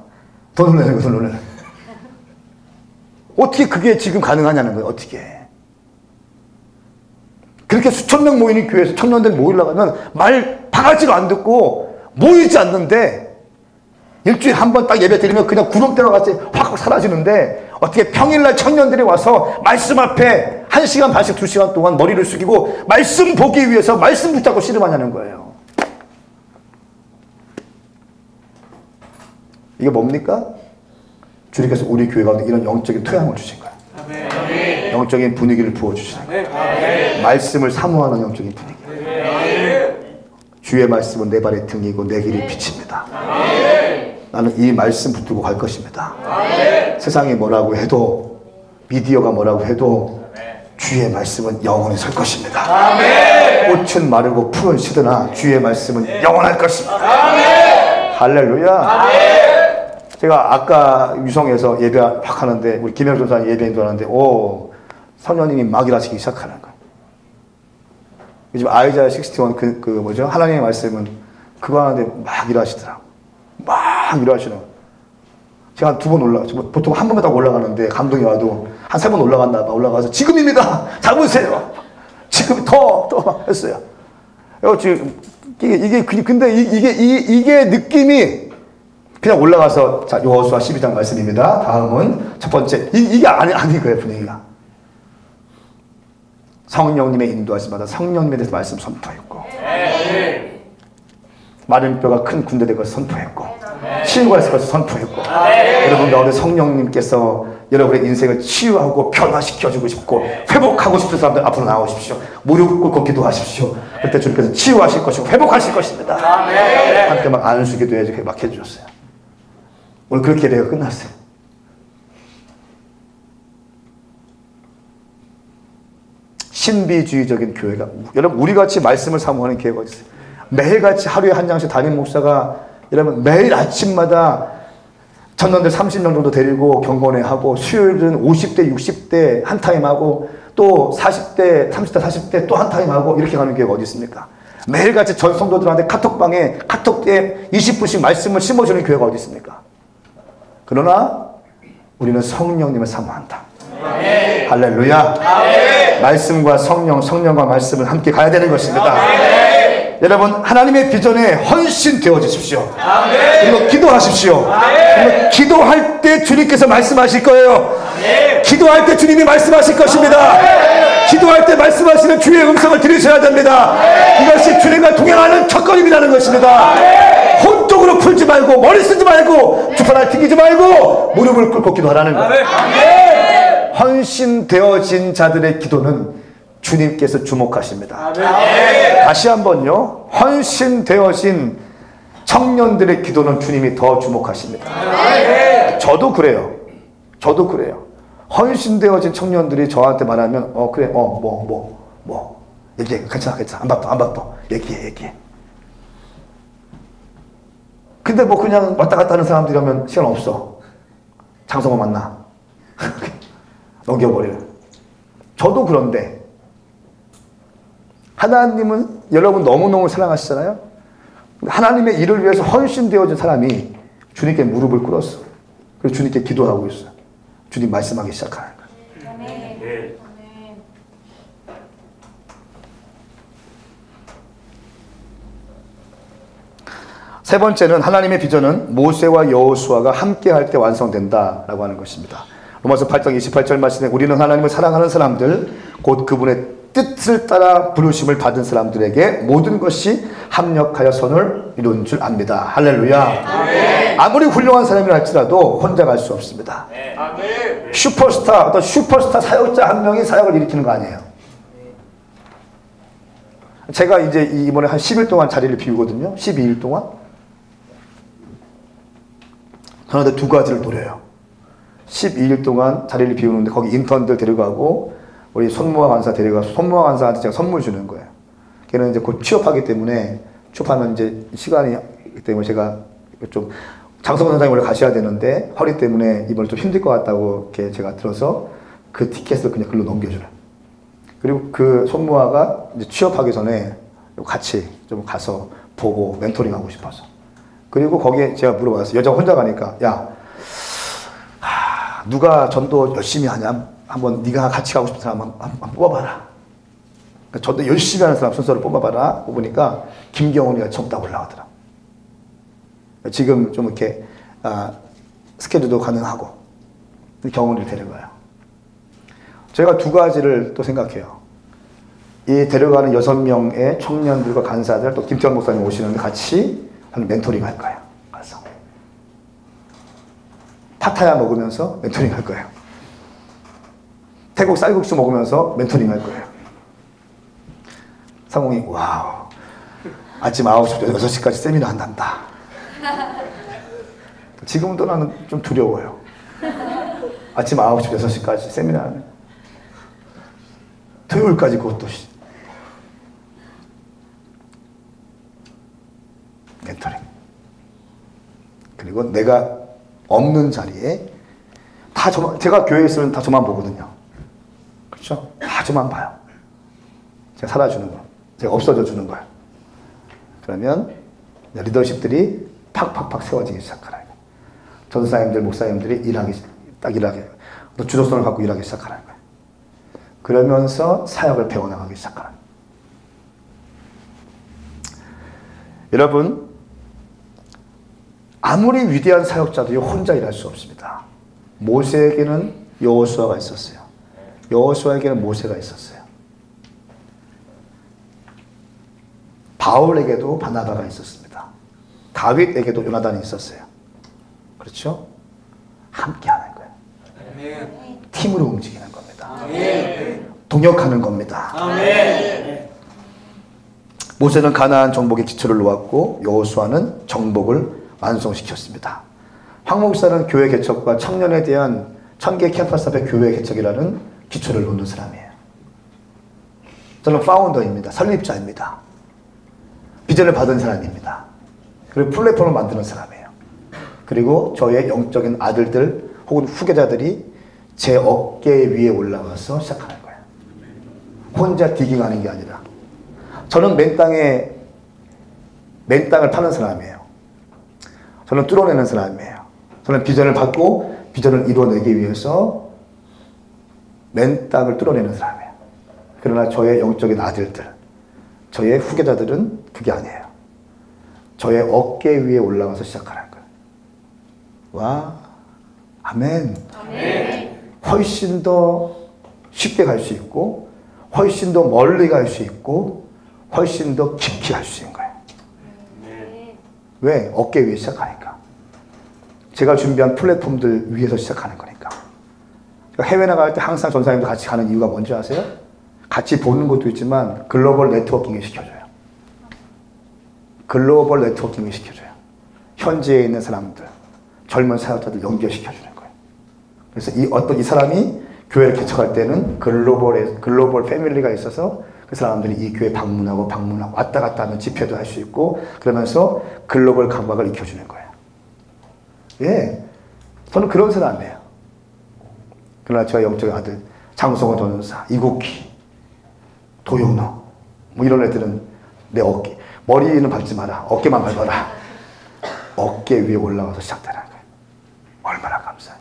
더 놀라는 거, 더 놀라는 거. 어떻게 그게 지금 가능하냐는 거예요. 어떻게. 그렇게 수천 명 모이는 교회에서 청년들 모이려고 하면 말 바가지로 안 듣고 모이지 않는데 일주일에 한 번 딱 예배 드리면 그냥 구름대와 같이 확 사라지는데 어떻게 평일날 청년들이 와서 말씀 앞에 1시간 반씩 2시간 동안 머리를 숙이고 말씀 보기 위해서 말씀 붙잡고 씨름하냐는 거예요. 이게 뭡니까? 주님께서 우리 교회 가운데 이런 영적인 토양을 주신 거예요. 아멘. 영적인 분위기를 부어주시는 거예요. 아멘. 말씀을 사모하는 영적인 분위기. 아멘. 주의 말씀은 내 발의 등이고 내 길이 빛입니다. 아멘. 나는 이 말씀 붙들고 갈 것입니다. 아멘. 세상이 뭐라고 해도 미디어가 뭐라고 해도 주의 말씀은 영원히 설 것입니다. 아멘. 꽃은 마르고 풀은 시드나 주의 말씀은 영원할 것입니다. 아멘. 할렐루야. 아멘. 제가 아까 유성에서 예배 확 하는데 우리 김영 전사님 예배인 줄 알았는데 선녀님이 막 일하시기 시작하는 거예요. 요즘 아이자야 61 그 뭐죠? 하나님의 말씀은 그거 하는데 막 일하시더라고. 막 일하시는 거예요. 제가 한 2번 올라가죠. 보통 한 번만 딱 올라가는데 감동이 와도 한 3번 올라갔나 봐. 올라가서 지금입니다. 잡으세요. 지금 더 했어요. 지금 근데 이게 느낌이 그냥 올라가서 자 여호수아 12장 말씀입니다. 다음은 첫 번째 이게 아닌 거예요. 분위기가 성령님의 인도하심마다 성령님에 대해서 말씀 선포했고 마른 뼈가 큰 군대 될 것을 선포했고 치유할 것을 선포했고 여러분 가운데 성령님께서 여러분의 인생을 치유하고 변화시켜주고 싶고 회복하고 싶은 사람들 앞으로 나오십시오. 무릎 꿇고 기도하십시오. 그때 주님께서 치유하실 것이고 회복하실 것입니다. 함께 막 안수기도 막 해주셨어요. 오늘 그렇게 예배가 끝났어요. 신비주의적인 교회가 여러분 우리같이 말씀을 사모하는 교회가 어디 있어요? 매일같이 하루에 한 장씩 담임 목사가 여러분 매일 아침마다 청년들 30명 정도 데리고 경건회 하고 수요일은 50대 60대 한 타임 하고 또 40대 30대 40대 또 한 타임 하고 이렇게 가는 교회가 어디 있습니까? 매일같이 전 성도들한테 카톡방에 카톡에 20분씩 말씀을 심어주는 교회가 어디 있습니까? 그러나 우리는 성령님을 사모한다. 아멘. 할렐루야. 아멘. 말씀과 성령과 말씀을 함께 가야 되는 것입니다. 아멘. 여러분 하나님의 비전에 헌신되어 주십시오. 아멘. 그리고 기도하십시오. 아멘. 그리고 기도할 때 주님께서 말씀하실 거예요. 아멘. 기도할 때 주님이 말씀하실 것입니다. 아멘. 기도할 때 말씀하시는 주의 음성을 들으셔야 됩니다. 아멘. 이것이 주님과 동행하는 첫걸음이라는 것입니다. 아멘. 혼쪽으로 풀지 말고 머리 쓰지 말고 주판을 튕기지 말고 무릎을 꿇고 기도하라는 거예요. 헌신되어진 자들의 기도는 주님께서 주목하십니다. 다시 한번요. 헌신되어진 청년들의 기도는 주님이 더 주목하십니다. 저도 그래요. 헌신되어진 청년들이 저한테 말하면 그래 뭐 얘기해. 괜찮아 안 바빠 얘기해. 근데 뭐 그냥 왔다 갔다 하는 사람들이라면 시간 없어. 장성호 만나. 넘겨버려. 저도 그런데 하나님은 여러분 너무너무 사랑하시잖아요. 하나님의 일을 위해서 헌신되어진 사람이 주님께 무릎을 꿇었어. 그래서 주님께 기도하고 있어요. 주님 말씀하기 시작하는 거예요. 아멘. 세 번째는 하나님의 비전은 모세와 여호수아가 함께할 때 완성된다라고 하는 것입니다. 로마서 8장 28절 말씀에 우리는 하나님을 사랑하는 사람들 곧 그분의 뜻을 따라 부르심을 받은 사람들에게 모든 것이 합력하여 선을 이룬 줄 압니다. 할렐루야. 네. 아무리 훌륭한 사람이라 할지라도 혼자 갈 수 없습니다. 네. 어떤 슈퍼스타 사역자 한 명이 사역을 일으키는 거 아니에요. 제가 이제 이번에 한 10일 동안 자리를 비우거든요. 12일 동안. 그런데 두 가지를 노려요. 12일 동안 자리를 비우는데 거기 인턴들 데려가고 우리 손모아 간사 데려가서 손모아 간사한테 제가 선물 주는 거예요. 걔는 이제 곧 취업하기 때문에 취업하면 이제 시간이 때문에 제가 좀 장성호 선장이 원래 가셔야 되는데 허리 때문에 이번에 좀 힘들 것 같다고 이렇게 제가 들어서 그 티켓을 그냥 글로 넘겨줘요. 그리고 그 손모아가 이제 취업하기 전에 같이 좀 가서 보고 멘토링하고 싶어서. 그리고 거기에 제가 물어봤어요. 여자 혼자 가니까 누가 전도 열심히 하냐? 한번 네가 같이 가고 싶은 사람 한번 뽑아봐라. 전도 열심히 하는 사람 순서를 뽑아봐라. 뽑으니까 김경훈이가 처음 딱 올라오더라. 지금 좀 이렇게 스케줄도 가능하고 경훈이를 데려가요. 제가 두 가지를 또 생각해요. 이 데려가는 6명의 청년들과 간사들 또 김태원 목사님 오시는데 같이 하는 멘토링 할 거예요. 가서 파타야 먹으면서 멘토링 할 거예요. 태국 쌀국수 먹으면서 멘토링 할 거예요. 상홍이 와우 아침 9시부터 6시까지 세미나 한단다. 지금도 나는 좀 두려워요. 아침 9시부터 6시까지 세미나 하는 토요일까지 그것도 멘토링. 그리고 내가 없는 자리에 다 저만, 제가 교회에 있으면 다 저만 보거든요. 그렇죠? 다 저만 봐요. 제가 살아주는 거. 제가 없어져 주는 거예요. 그러면 리더십들이 팍팍팍 세워지기 시작하라. 전사님들, 목사님들이 일하게 또 주도성을 갖고 일하기 시작하는 거예요. 그러면서 사역을 배워나가기 시작하는 거예요. 여러분, 아무리 위대한 사역자도 혼자 일할 수 없습니다. 모세에게는 여호수아가 있었어요. 여호수아에게는 모세가 있었어요. 바울에게도 바나바가 있었습니다. 다윗에게도 요나단이 있었어요. 그렇죠? 함께 하는 거예요. 아멘. 팀으로 움직이는 겁니다. 아멘. 동역하는 겁니다. 아멘. 모세는 가나안 정복의 기초를 놓았고 여호수아는 정복을 완성시켰습니다. 황 목사는 교회 개척과 청년에 대한 천개 캠퍼스 앞의 교회 개척이라는 기초를 놓는 사람이에요. 저는 파운더입니다. 설립자입니다. 비전을 받은 사람입니다. 그리고 플랫폼을 만드는 사람이에요. 그리고 저의 영적인 아들들 혹은 후계자들이 제 어깨 위에 올라와서 시작하는 거예요. 혼자 디깅하는 게 아니라 저는 맨 땅을 파는 사람이에요. 저는 뚫어내는 사람이에요. 저는 비전을 받고 비전을 이루어내기 위해서 맨 땅을 뚫어내는 사람이에요. 그러나 저의 영적인 아들들, 저의 후계자들은 그게 아니에요. 저의 어깨 위에 올라가서 시작하는 거예요. 와, 아멘. 아멘. 훨씬 더 쉽게 갈 수 있고 훨씬 더 멀리 갈 수 있고 훨씬 더 깊이 갈 수 있는 거예요. 왜? 어깨 위에 시작하니까. 제가 준비한 플랫폼들 위에서 시작하는 거니까. 해외 나갈 때 항상 전사님들 같이 가는 이유가 뭔지 아세요? 같이 보는 것도 있지만 글로벌 네트워킹을 시켜줘요. 글로벌 네트워킹을 시켜줘요. 현지에 있는 사람들, 젊은 사역자들 연결시켜주는 거예요. 그래서 이 사람이 교회를 개척할 때는 글로벌 패밀리가 있어서 그 사람들이 이 교회 방문하고 왔다 갔다 하는 집회도 할 수 있고 그러면서 글로벌 감각을 익혀주는 거예요. 예, 저는 그런 사람이에요. 그러나 저의 영적인 아들 장성호 전도사, 이국희, 도영노 뭐 이런 애들은 내 어깨, 머리는 밟지 마라, 어깨만 밟아라. 어깨 위에 올라와서 시작되는 거예요. 얼마나 감사해.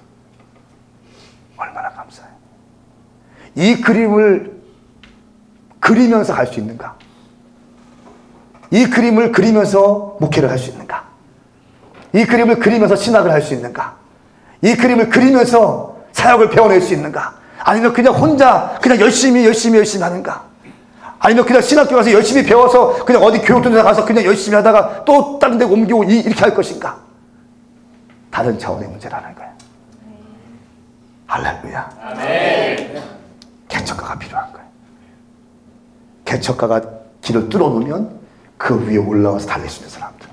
얼마나 감사해. 이 그림을 그리면서 갈 수 있는가? 이 그림을 그리면서 목회를 할 수 있는가? 이 그림을 그리면서 신학을 할 수 있는가? 이 그림을 그리면서 사역을 배워낼 수 있는가? 아니면 그냥 혼자 그냥 열심히 하는가? 아니면 그냥 신학교 가서 열심히 배워서 그냥 어디 교육전에 가서 그냥 열심히 하다가 또 다른 데 옮기고 이렇게 할 것인가? 다른 차원의 문제라는 거예요. 할렐루야. 아멘. 개척가가 필요한 거예요. 개척가가 길을 뚫어놓으면 그 위에 올라와서 달릴 수 있는 사람들.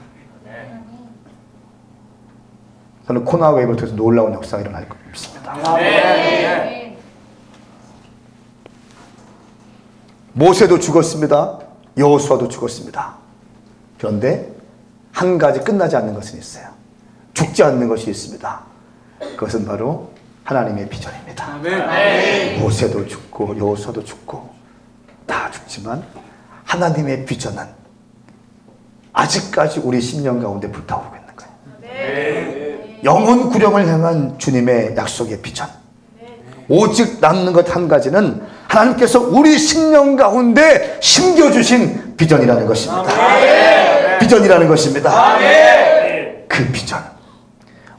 저는 코나 웨이브를 통해서 놀라운 역사가 일어날 것 믿습니다. 아멘. 모세도 죽었습니다. 여호수아도 죽었습니다. 그런데 한 가지 끝나지 않는 것은 있어요. 죽지 않는 것이 있습니다. 그것은 바로 하나님의 비전입니다. 아멘. 모세도 죽고 여호수아도 죽고 다 죽지만 하나님의 비전은 아직까지 우리 심령 가운데 불타오르고 있는 거예요. 아멘. 영혼 구령을 향한 주님의 약속의 비전. 오직 남는 것 한 가지는 하나님께서 우리 심령 가운데 심겨주신 비전이라는 것입니다. 아멘. 비전이라는 것입니다. 아멘. 그 비전.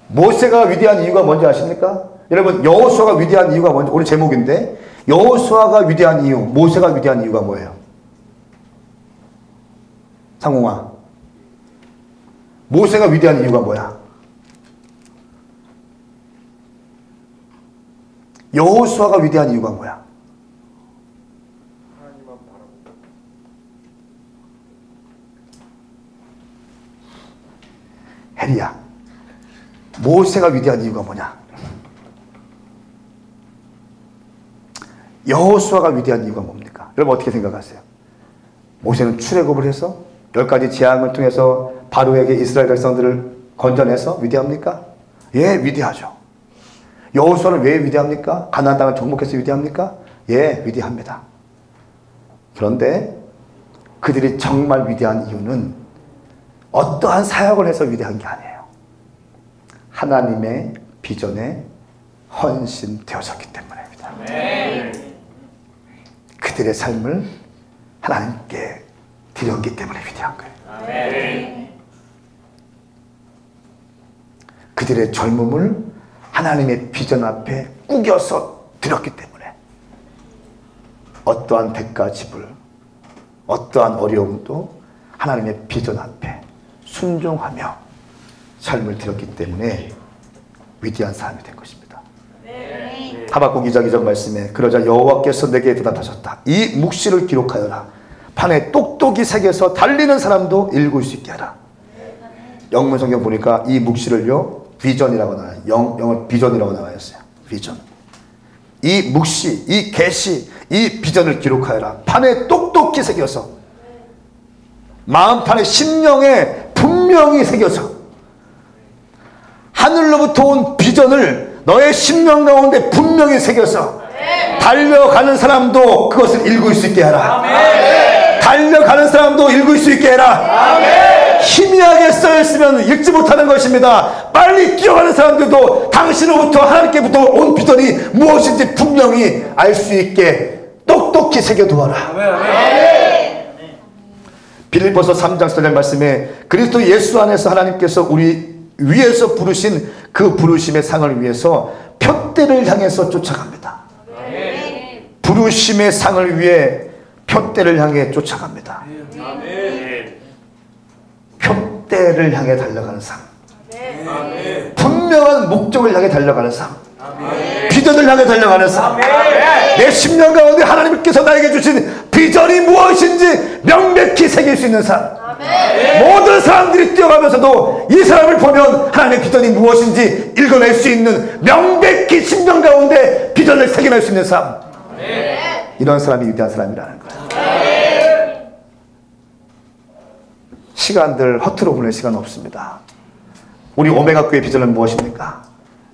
모세가 위대한 이유가 뭔지 아십니까? 여러분, 여호수아가 위대한 이유가 뭔지, 오늘 제목인데 여호수아가 위대한 이유, 모세가 위대한 이유가 뭐예요? 상공아, 모세가 위대한 이유가 뭐야? 여호수아가 위대한 이유가 뭐야? 혜리야, 모세가 위대한 이유가 뭐냐? 여호수아가 위대한 이유가 뭡니까? 여러분 어떻게 생각하세요? 모세는 출애굽을 해서 10가지 재앙을 통해서 바로에게 이스라엘 백성들을 건져내서 위대합니까? 예, 위대하죠. 여호수아는 왜 위대합니까? 가나안 땅을 정복해서 위대합니까? 예, 위대합니다. 그런데 그들이 정말 위대한 이유는 어떠한 사역을 해서 위대한 게 아니에요. 하나님의 비전에 헌신되어졌기 때문입니다. 네. 그들의 삶을 하나님께 드렸기 때문에 위대한 거예요. 네. 그들의 젊음을 하나님의 비전 앞에 꾸겨서 드렸기 때문에 어떠한 대가 지불, 어떠한 어려움도 하나님의 비전 앞에 순종하며 삶을 드렸기 때문에 위대한 사람이 된 것입니다. 네. 하박국 2장 2절 말씀에 그러자 여호와께서 내게 대답하셨다. 이 묵시를 기록하여라. 판에 똑똑히 새겨서 달리는 사람도 읽을 수 있게 하라. 영문 성경 보니까 이 묵시를요 비전이라고 나와요. 영어 비전이라고 나와 있어요. 비전. 이 묵시, 이 계시, 이 비전을 기록하여라. 판에 똑똑히 새겨서 마음판에 심령에 분명히 새겨서 하늘로부터 온 비전을 너의 심령 가운데 분명히 새겨서 달려가는 사람도 그것을 읽을 수 있게 하라. 달려가는 사람도 읽을 수 있게 해라. 희미하게 써있으면 읽지 못하는 것입니다. 빨리 뛰어가는 사람들도 당신으로부터 하나님께부터 온 비전이 무엇인지 분명히 알 수 있게 똑똑히 새겨두어라. 빌립보서 3장 4절 말씀에 그리스도 예수 안에서 하나님께서 우리 위에서 부르신 그 부르심의 상을 위해서 표대를 향해서 쫓아갑니다. 부르심의 상을 위해 표대를 향해 쫓아갑니다. 표대를 향해 달려가는 삶, 분명한 목적을 향해 달려가는 삶, 비전을 향해 달려가는 삶, 내 심령 가운데 하나님께서 나에게 주신 비전이 무엇인지 명백히 새길 수 있는 사람. 모든 사람들이 뛰어가면서도 이 사람을 보면 하나님의 비전이 무엇인지 읽어낼 수 있는, 명백히 심령 가운데 비전을 새겨낼 수 있는 사람. 이런 사람이 위대한 사람이라는 거예요. 시간들 허투루 보낼 시간 없습니다. 우리 오메가 교회 비전은 무엇입니까?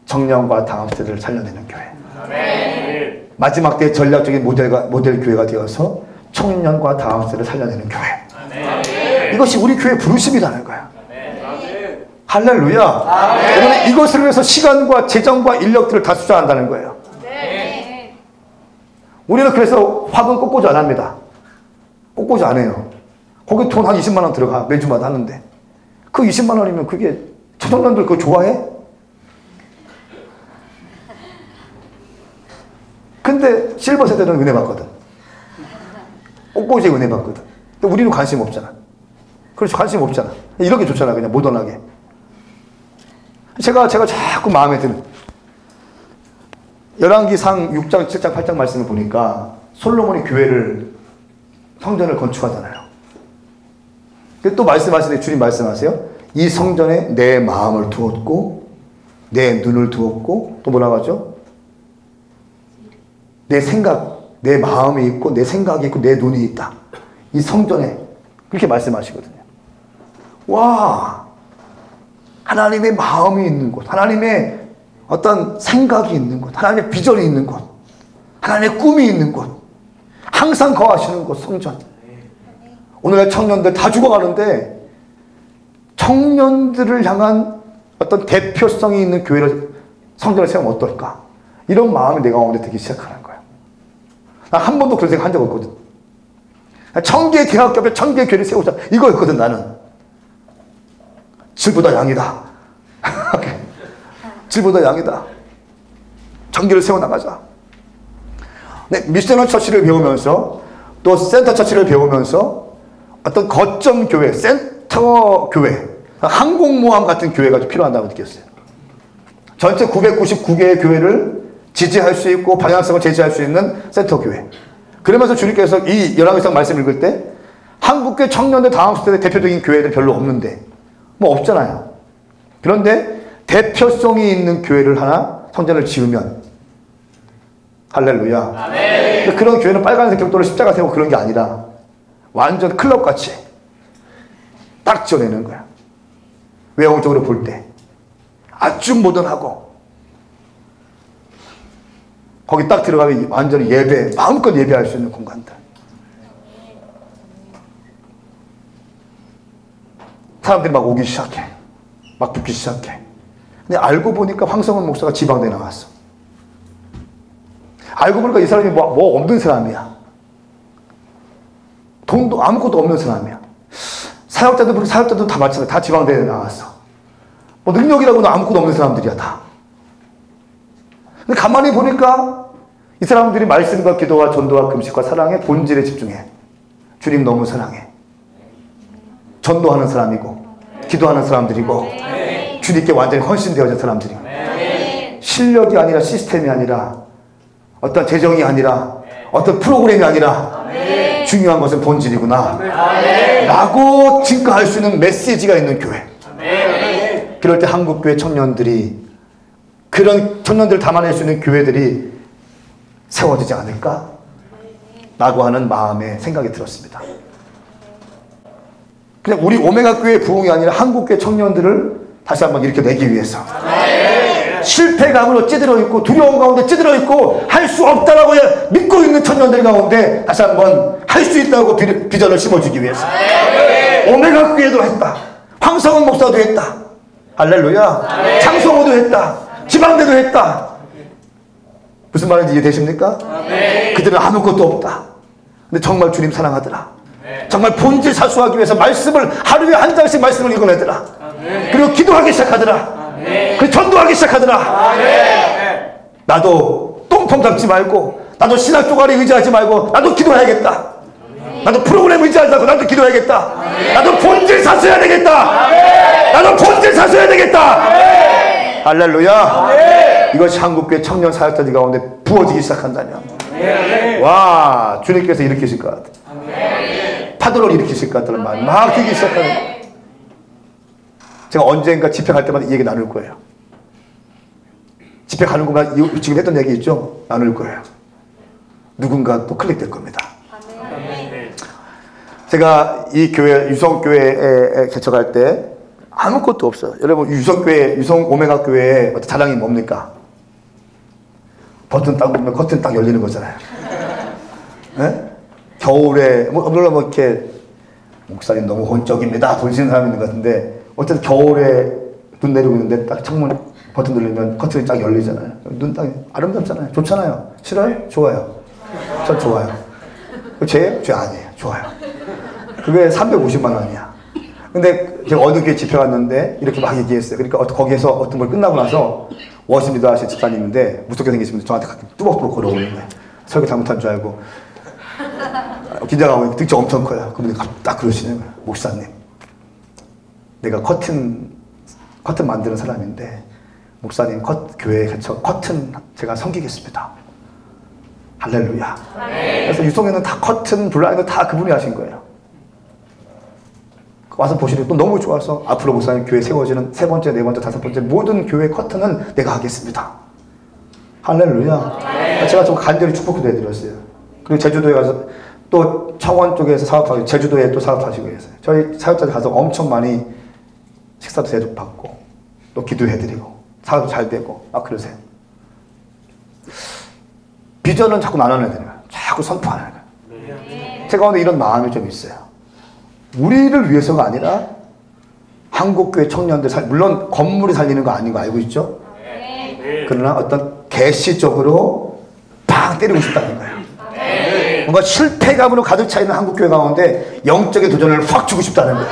청년과 다음 세대를 살려내는 교회. 마지막 때 전략적인 모델 교회가 되어서 청년과 다음 세대를 살려내는 교회. 이것이 우리 교회의 부르심이라는 거야. 할렐루야. 여러분, 이것을 위해서 시간과 재정과 인력들을 다 투자한다는 거예요. 우리는 그래서 화분 꽃꽂이 안 합니다. 꽃꽂이 안 해요. 거기 돈 한 20만 원 들어가 매주마다 하는데, 그 20만 원이면 그게 청년들 그거 좋아해? 근데 실버 세대는 은혜 받거든. 꽃꽂이에 은혜 받거든. 근데 우리는 관심 없잖아. 그렇지, 관심 없잖아. 이렇게 좋잖아, 그냥 모던하게. 제가 자꾸 마음에 드는 열왕기상 6장, 7장, 8장 말씀을 보니까 솔로몬이 교회를, 성전을 건축하잖아요. 또 말씀하시는데, 주님 말씀하세요. 이 성전에 내 마음을 두었고 내 눈을 두었고, 또 뭐라고 하죠? 내 생각, 내 마음이 있고 내 생각이 있고 내 눈이 있다. 이 성전에 그렇게 말씀하시거든요. 와, 하나님의 마음이 있는 곳, 하나님의 어떤 생각이 있는 곳, 하나님의 비전이 있는 곳, 하나님의 꿈이 있는 곳, 항상 거하시는 곳, 성전. 오늘날 청년들 다 죽어가는데 청년들을 향한 어떤 대표성이 있는 교회를, 성전을 세우면 어떨까? 이런 마음이 내 가운데 들기 시작하는 거야. 난 한 번도 그런 생각 한 적 없거든. 1000개의 대학교 앞에 1000개의 교회를 세우자, 이거였거든. 나는 질보다 양이다. 질보다 양이다. 1000개를 세워나가자. 네, 미셔널 처치를 배우면서, 또 센터 처치를 배우면서 어떤 거점 교회, 센터 교회, 항공모함 같은 교회가 좀 필요하다고 느꼈어요. 전체 999개의 교회를 지지할 수 있고 방향성을 제시할 수 있는 센터 교회. 그러면서 주님께서 이 열왕기상 말씀 읽을 때 한국교회 청년들 다음 세대 대표적인 교회들 별로 없는데, 뭐 없잖아요. 그런데 대표성이 있는 교회를 하나 성전을 지으면, 할렐루야. 아멘. 그런 교회는 빨간색 벽돌을 십자가 세우고 그런 게 아니라 완전 클럽같이 딱 지어내는 거야. 외형적으로 볼 때 아주 모던하고, 거기 딱 들어가면 완전히 예배, 마음껏 예배할 수 있는 공간들. 사람들이 막 오기 시작해. 막 붙기 시작해. 근데 알고 보니까 황성은 목사가 지방대에 나왔어. 알고 보니까 이 사람이 뭐 없는 사람이야. 돈도 아무것도 없는 사람이야. 사역자도 다 마찬가지야. 다 지방대에 나왔어. 뭐 능력이라고는 아무것도 없는 사람들이야, 다. 근데 가만히 보니까 이 사람들이 말씀과 기도와 전도와 금식과 사랑의 본질에 집중해. 주님 너무 사랑해. 전도하는 사람이고 기도하는 사람들이고 주님께 완전히 헌신되어진 사람들이고, 실력이 아니라 시스템이 아니라 어떤 재정이 아니라 어떤 프로그램이 아니라 중요한 것은 본질이구나 라고 증거할 수 있는 메시지가 있는 교회. 그럴 때 한국교회 청년들이, 그런 청년들을 담아낼 수 있는 교회들이 세워지지 않을까? 라고 하는 마음의 생각이 들었습니다. 그냥 우리 오메가 교회의 부흥이 아니라 한국교회 청년들을 다시 한번 일으켜내기 위해서, 실패감으로 찌들어 있고 두려움 가운데 찌들어 있고 할 수 없다라고 믿고 있는 청년들 가운데 다시 한번 할 수 있다고 비전을 심어주기 위해서, 오메가 교회도 했다, 황성은 목사도 했다, 할렐루야, 장성호도 했다, 지방대도 했다. 무슨 말인지 이해되십니까? 그들은 아무것도 없다. 근데 정말 주님 사랑하더라. 정말 본질 사수하기 위해서 말씀을 하루에 한 장씩 말씀을 읽어내더라. 그리고 기도하기 시작하더라. 그리고 전도하기 시작하더라. 나도 똥통 잡지 말고, 나도 신학 쪼가리 의지하지 말고 나도 기도해야겠다. 나도 프로그램 의지하지 말고 나도 기도해야겠다. 나도 본질 사수해야 되겠다. 나도 본질 사수해야 되겠다. 할렐루야. 이것이 한국교회 청년 사역자들 가운데 부어지기 시작한다면 와 주님께서 일으키실 것 같아. 파도를 일으키실 것 같다는 말 막 들기 시작하는. 제가 언젠가 집회 갈 때마다 이 얘기 나눌 거예요. 집회 가는 것만 지금 했던 얘기 있죠? 나눌 거예요. 누군가 또 클릭될 겁니다. 제가 이 교회 유성교회에 개척할 때 아무것도 없어요. 여러분 유성교회 유성 오메가 교회의 어떤 자랑이 뭡니까? 버튼 딱 보면 커튼 딱 열리는 거잖아요. 네? 겨울에 물론 뭐 이렇게 목사님 너무 혼적입니다 돌리시는 사람이 있는 것 같은데 어쨌든 겨울에 눈 내리고 있는데 딱 창문 버튼 누르면 커튼이 딱 열리잖아요. 눈 딱 아름답잖아요. 좋잖아요. 싫어요? 좋아요. 전 좋아요. 죄예요? 죄 아니에요. 좋아요. 그게 350만 원이야. 근데 제가 어느 교회 집회 갔는데 이렇게 막 얘기했어요. 그러니까 거기에서 어떤 걸 끝나고 나서 워십니다 하신 집사님인데 무섭게 생기신 분이 저한테 뚜벅뚜벅 걸어오는 거예요. 설교 잘못한 줄 알고 긴장하고 등치 엄청 커요. 그분이 딱 그러시는 거예요. 목사님, 내가 커튼 만드는 사람인데 목사님 교회 개척 커튼 제가 섬기겠습니다. 할렐루야. 그래서 유성에는 다 커튼 블라인드 다 그분이 하신 거예요. 와서 보시니 또 너무 좋아서 앞으로 목사님 교회 세워지는 3번째, 4번째, 5번째 모든 교회 커튼은 내가 하겠습니다. 할렐루야. 제가 좀 간절히 축복도 해드렸어요. 그리고 제주도에 가서 또 청원 쪽에서 사업하고 제주도에 또 사업하시고 계세요. 저희 사역자들 가서 엄청 많이 식사도 대접받고 또 기도해드리고 사업도 잘 되고 막 그러세요. 비전은 자꾸 나눠내야 되는 거예요. 자꾸 선포하는 거예요. 제가 오늘 이런 마음이 좀 있어요. 우리를 위해서가 아니라 한국교회 청년들 물론 건물이 살리는 거 아닌 거 알고 있죠? 그러나 어떤 개시적으로 팡 때리고 싶다는 거예요. 뭔가 실패감으로 가득 차 있는 한국교회 가운데 영적인 도전을 확 주고 싶다는 거예요.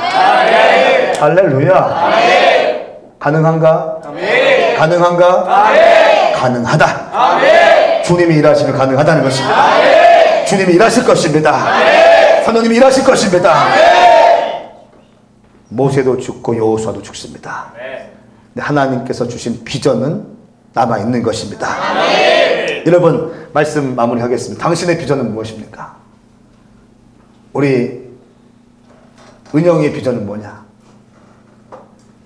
할렐루야. 가능한가? 가능한가? 가능하다. 주님이 일하시면 가능하다는 것입니다. 주님이 일하실 것입니다. 선생님이 일하실 것입니다. 모세도 죽고 여호수아도 죽습니다. 근데 하나님께서 주신 비전은 남아있는 것입니다. 여러분 말씀 마무리하겠습니다. 당신의 비전은 무엇입니까? 우리 은영이의 비전은 뭐냐?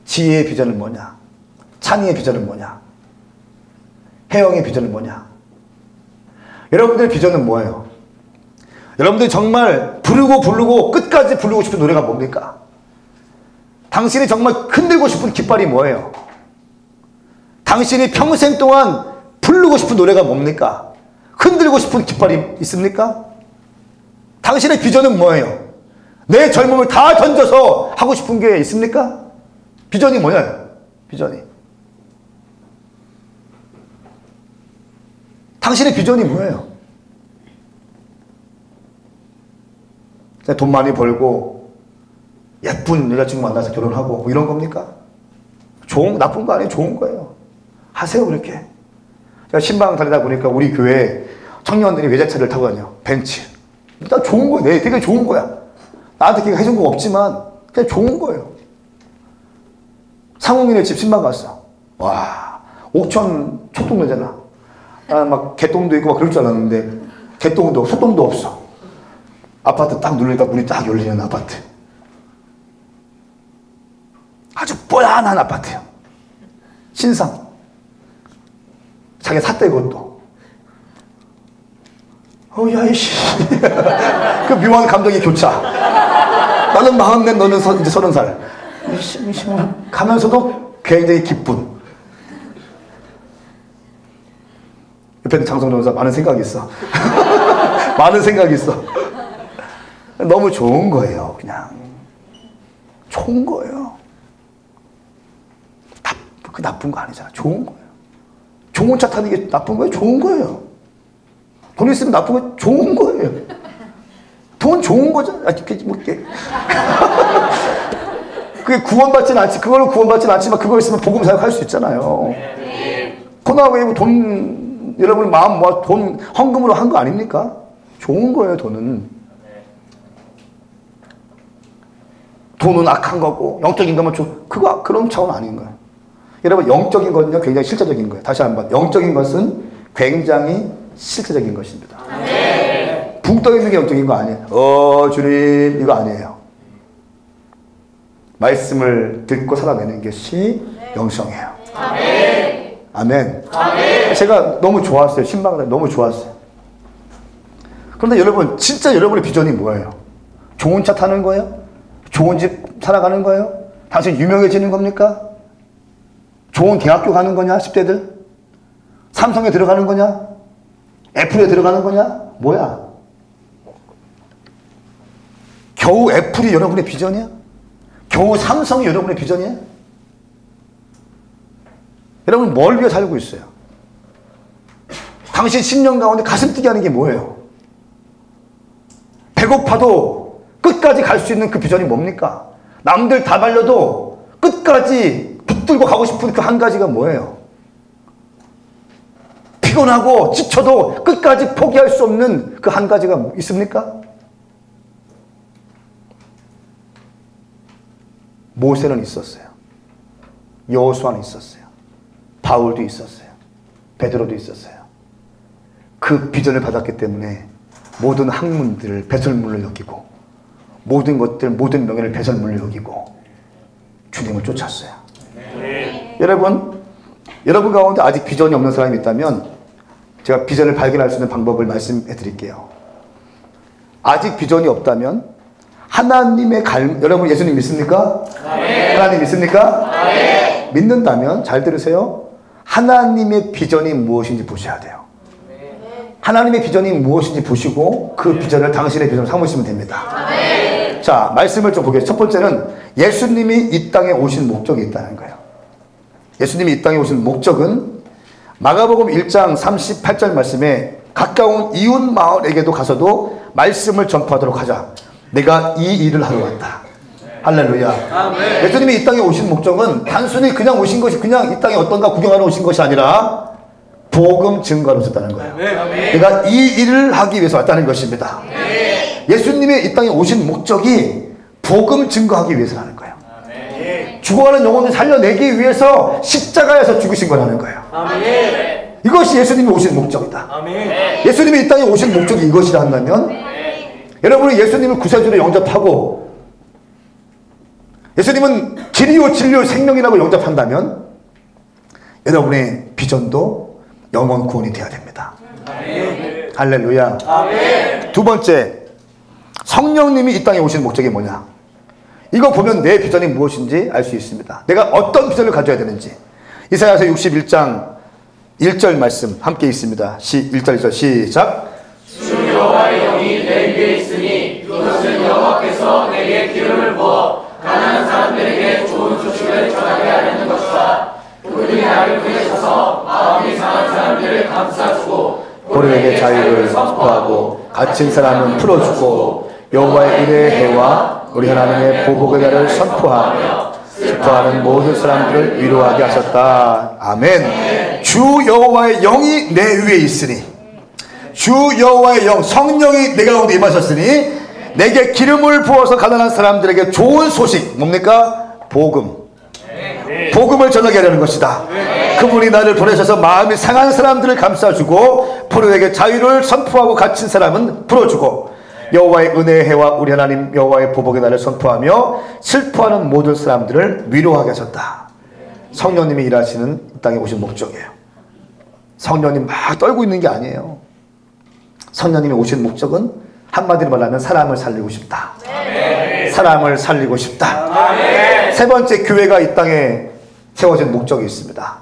지혜의 비전은 뭐냐? 찬이의 비전은 뭐냐? 혜영의 비전은 뭐냐? 여러분들의 비전은 뭐예요? 여러분들이 정말 부르고 끝까지 부르고 싶은 노래가 뭡니까? 당신이 정말 흔들고 싶은 깃발이 뭐예요? 당신이 평생 동안 부르고 싶은 노래가 뭡니까? 흔들고 싶은 깃발이 있습니까? 당신의 비전은 뭐예요? 내 젊음을 다 던져서 하고 싶은 게 있습니까? 비전이 뭐냐요? 비전이. 당신의 비전이 뭐예요? 돈 많이 벌고 예쁜 여자친구 만나서 결혼하고 뭐 이런 겁니까? 나쁜 거 아니에요. 좋은 거예요. 하세요 그렇게. 제가 신방 다니다 보니까 우리 교회 청년들이 외제차를 타고 다녀. 벤츠. 나 좋은 거야. 되게 좋은 거야. 나한테 그게 해준 거 없지만 그냥 좋은 거예요. 상웅이네 집 신방 갔어. 와, 옥천 촉동네잖아. 나 막 개똥도 있고 막 그럴 줄 알았는데 개똥도 소똥도 없어. 아파트 딱 누르니까 문이 딱 열리는 아파트. 아주 뽀얀한 아파트요. 신상. 자기가 샀대 그것도. 야 이씨. 그 묘한 감정의 교차. 나는 44, 너는 이제 30살. 가면서도 굉장히 기쁜. 옆에 있는 장성 전사 많은 생각이 있어. 많은 생각이 있어. 너무 좋은 거예요. 그냥 좋은 거예요. 그 나쁜 거 아니잖아. 좋은 거예요. 좋은 차 타는 게 나쁜 거예요? 좋은 거예요. 돈 있으면 나쁜 거 좋은 거예요. 돈 좋은 거잖아. 그게 구원받지는 않지. 그걸로 구원받지는 않지만 그거 있으면 복음 사역할 수 있잖아요. 코로나19에 돈 여러분 마음 모아 돈 헌금으로 한 거 아닙니까? 좋은 거예요. 돈은 악한 거고 영적인 것만 그거 그런 차원 아닌 거예요. 여러분, 영적인 것은요, 굉장히 실제적인 거예요. 다시 한번, 영적인 것은 굉장히 실제적인 것입니다. 붕 떠 있는 게 영적인 거 아니에요. 주님, 이거 아니에요. 말씀을 듣고 살아내는 것이 영성이에요. 아멘. 제가 너무 좋았어요. 신방을 너무 좋았어요. 그런데 여러분, 진짜 여러분의 비전이 뭐예요? 좋은 차 타는 거예요? 좋은 집 살아가는 거예요? 당신 유명해지는 겁니까? 좋은 대학교 가는 거냐? 10대들? 삼성에 들어가는 거냐? 애플에 들어가는 거냐? 뭐야? 겨우 애플이 여러분의 비전이야? 겨우 삼성이 여러분의 비전이야? 여러분, 뭘 위해 살고 있어요? 당신 10년 가운데 가슴 뛰게 하는 게 뭐예요? 배고파도 끝까지 갈 수 있는 그 비전이 뭡니까? 남들 다 말려도 끝까지 붙들고 가고 싶은 그 한 가지가 뭐예요? 피곤하고 지쳐도 끝까지 포기할 수 없는 그 한 가지가 있습니까? 모세는 있었어요. 여호수아는 있었어요. 바울도 있었어요. 베드로도 있었어요. 그 비전을 받았기 때문에 모든 학문들을 배설물로 여기고, 모든 것들, 모든 명예를 배설물로 여기고 주님을 쫓았어요. 여러분 가운데 아직 비전이 없는 사람이 있다면 제가 비전을 발견할 수 있는 방법을 말씀해 드릴게요. 아직 비전이 없다면 하나님의 여러분 예수님 믿습니까? 하나님 믿습니까? 믿는다면 잘 들으세요. 하나님의 비전이 무엇인지 보셔야 돼요. 하나님의 비전이 무엇인지 보시고 그 비전을 당신의 비전으로 삼으시면 됩니다. 자, 말씀을 좀 보겠습니다. 첫 번째는 예수님이 이 땅에 오신 목적이 있다는 거예요. 예수님이 이 땅에 오신 목적은 마가복음 1장 38절 말씀에 가까운 이웃 마을에게도 가서도 말씀을 전파하도록 하자. 내가 이 일을 하러 왔다. 할렐루야. 예수님이 이 땅에 오신 목적은 단순히 그냥 오신 것이 그냥 이 땅에 어떤가 구경하러 오신 것이 아니라 복음 증거로 오셨다는 거예요. 내가 이 일을 하기 위해서 왔다는 것입니다. 예수님의 이 땅에 오신 목적이 복음 증거하기 위해서라는 거예요. 죽어가는 영혼을 살려내기 위해서 십자가에서 죽으신 거라는 거예요. 이것이 예수님이 오신 목적이다. 예수님이 이 땅에 오신 목적이 이것이라 한다면 여러분이 예수님을 구세주로 영접하고 예수님은 길이요 진리요 생명이라고 영접한다면 여러분의 비전도 영원 구원이 되어야 됩니다. 할렐루야. 두 번째, 성령님이 이 땅에 오신 목적이 뭐냐? 이거 보면 내 비전이 무엇인지 알 수 있습니다. 내가 어떤 비전을 가져야 되는지. 이사야서 61장 1절 말씀 함께 있습니다. 1절 2절 시작. 주 여호와의 영이 내 위에 있으니 이것은 여호와께서 내게 기름을 부어 가난한 사람들에게 좋은 소식을 전하게 하려는 것이다. 그들이 나를 부르셔서 마음이 상한 사람들을 감싸주고 고려에게 자유를 선포하고 갇힌 사람은 풀어주고 여호와의 은혜의 해와 우리 하나님의 보복의 날을 선포하며 슬퍼하는 모든 사람들을 위로하게 하셨다. 아멘. 주 여호와의 영이 내 위에 있으니, 주 여호와의 영 성령이 내 가운데 임하셨으니 내게 기름을 부어서 가난한 사람들에게 좋은 소식, 뭡니까? 복음을 전하게 하려는 것이다. 그분이 나를 보내셔서 마음이 상한 사람들을 감싸주고 포로에게 자유를 선포하고 갇힌 사람은 풀어주고 여호와의 은혜의 해와 우리 하나님 여호와의 보복의 날을 선포하며 슬퍼하는 모든 사람들을 위로하게 하셨다. 성령님이 일하시는 이 땅에 오신 목적이에요. 성령님 막 떨고 있는 게 아니에요. 성령님이 오신 목적은 한마디로 말하면 사람을 살리고 싶다. 사람을 살리고 싶다. 세 번째, 교회가 이 땅에 세워진 목적이 있습니다.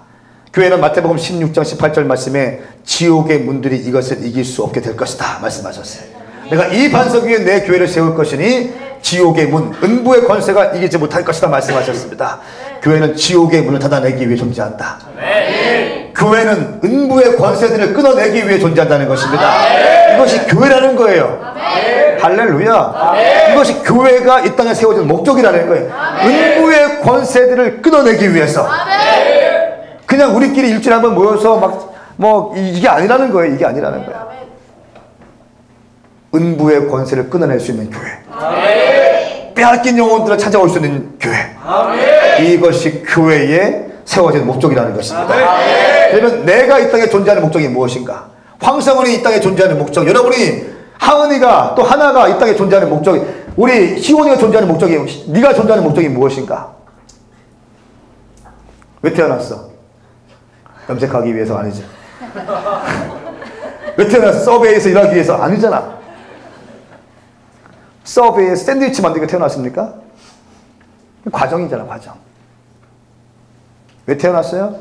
교회는 마태복음 16장 18절 말씀에 지옥의 문들이 이것을 이길 수 없게 될 것이다 말씀하셨어요. 내가 이 반석 위에 내 교회를 세울 것이니 지옥의 문, 음부의 권세가 이기지 못할 것이다 말씀하셨습니다. 교회는 지옥의 문을 닫아내기 위해 존재한다. 교회는 음부의 권세들을 끊어내기 위해 존재한다는 것입니다. 이것이 교회라는 거예요. 할렐루야. 이것이 교회가 이 땅에 세워진 목적이라는 거예요. 음부의 권세들을 끊어내기 위해서. 그냥 우리끼리 일주일에 한번 모여서 이게 아니라는 거예요. 이게 아니라는 거예요. 음부의 권세를 끊어낼 수 있는 교회. 빼앗긴 영혼들을 찾아올 수 있는 교회. 이것이 교회의 세워진 목적이라는 것입니다. 그러면 내가 이 땅에 존재하는 목적이 무엇인가? 황성원이 이 땅에 존재하는 목적, 여러분이 하은이가 또 하나가 이 땅에 존재하는 목적이, 우리 희원이가 존재하는 목적이, 네가 존재하는 목적이 무엇인가? 왜 태어났어? 염색하기 위해서 아니지. 왜 태어났어? 서베이에서 일하기 위해서 아니잖아. 서베이에 샌드위치 만들기 태어났습니까? 과정이잖아, 과정. 왜 태어났어요?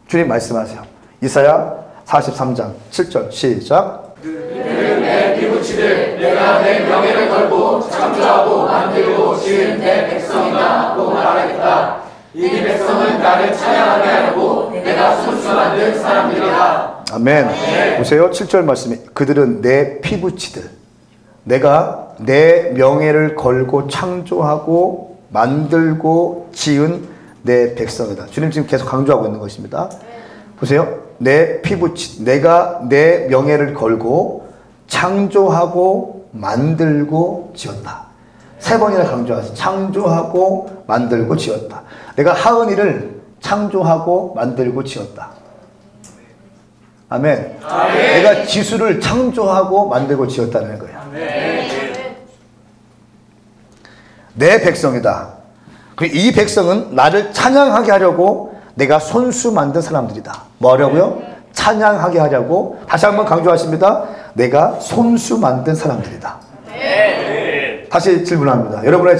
주님 말씀하세요. 이사야 43장 7절 시작. 그들은 내 피부치들 내가 내 명예를 걸고 창조하고 만들고 지은 내 백성이다 하고 말하겠다. 이 백성은 나를 찬양하게 하려고 내가 손수 만든 사람들이다. 아멘. 보세요. 7절 말씀이 그들은 내 피부치들 내가 내 명예를 걸고 창조하고 만들고 지은 내 백성이다. 주님 지금 계속 강조하고 있는 것입니다. 보세요. 내 피부치 내가 내 명예를 걸고 창조하고 만들고 지었다. 3번이나 강조하세요. 창조하고 만들고 지었다. 내가 하은이를 창조하고 만들고 지었다. 아멘. 아멘. 내가 지수를 창조하고 만들고 지었다는 거예요. 아멘. 내 백성이다. 이 백성은 나를 찬양하게 하려고 내가 손수 만든 사람들이다. 뭐 하려고요? 찬양하게 하려고. 다시 한번 강조하십니다. 내가 손수 만든 사람들이다. 다시 질문합니다. 여러분의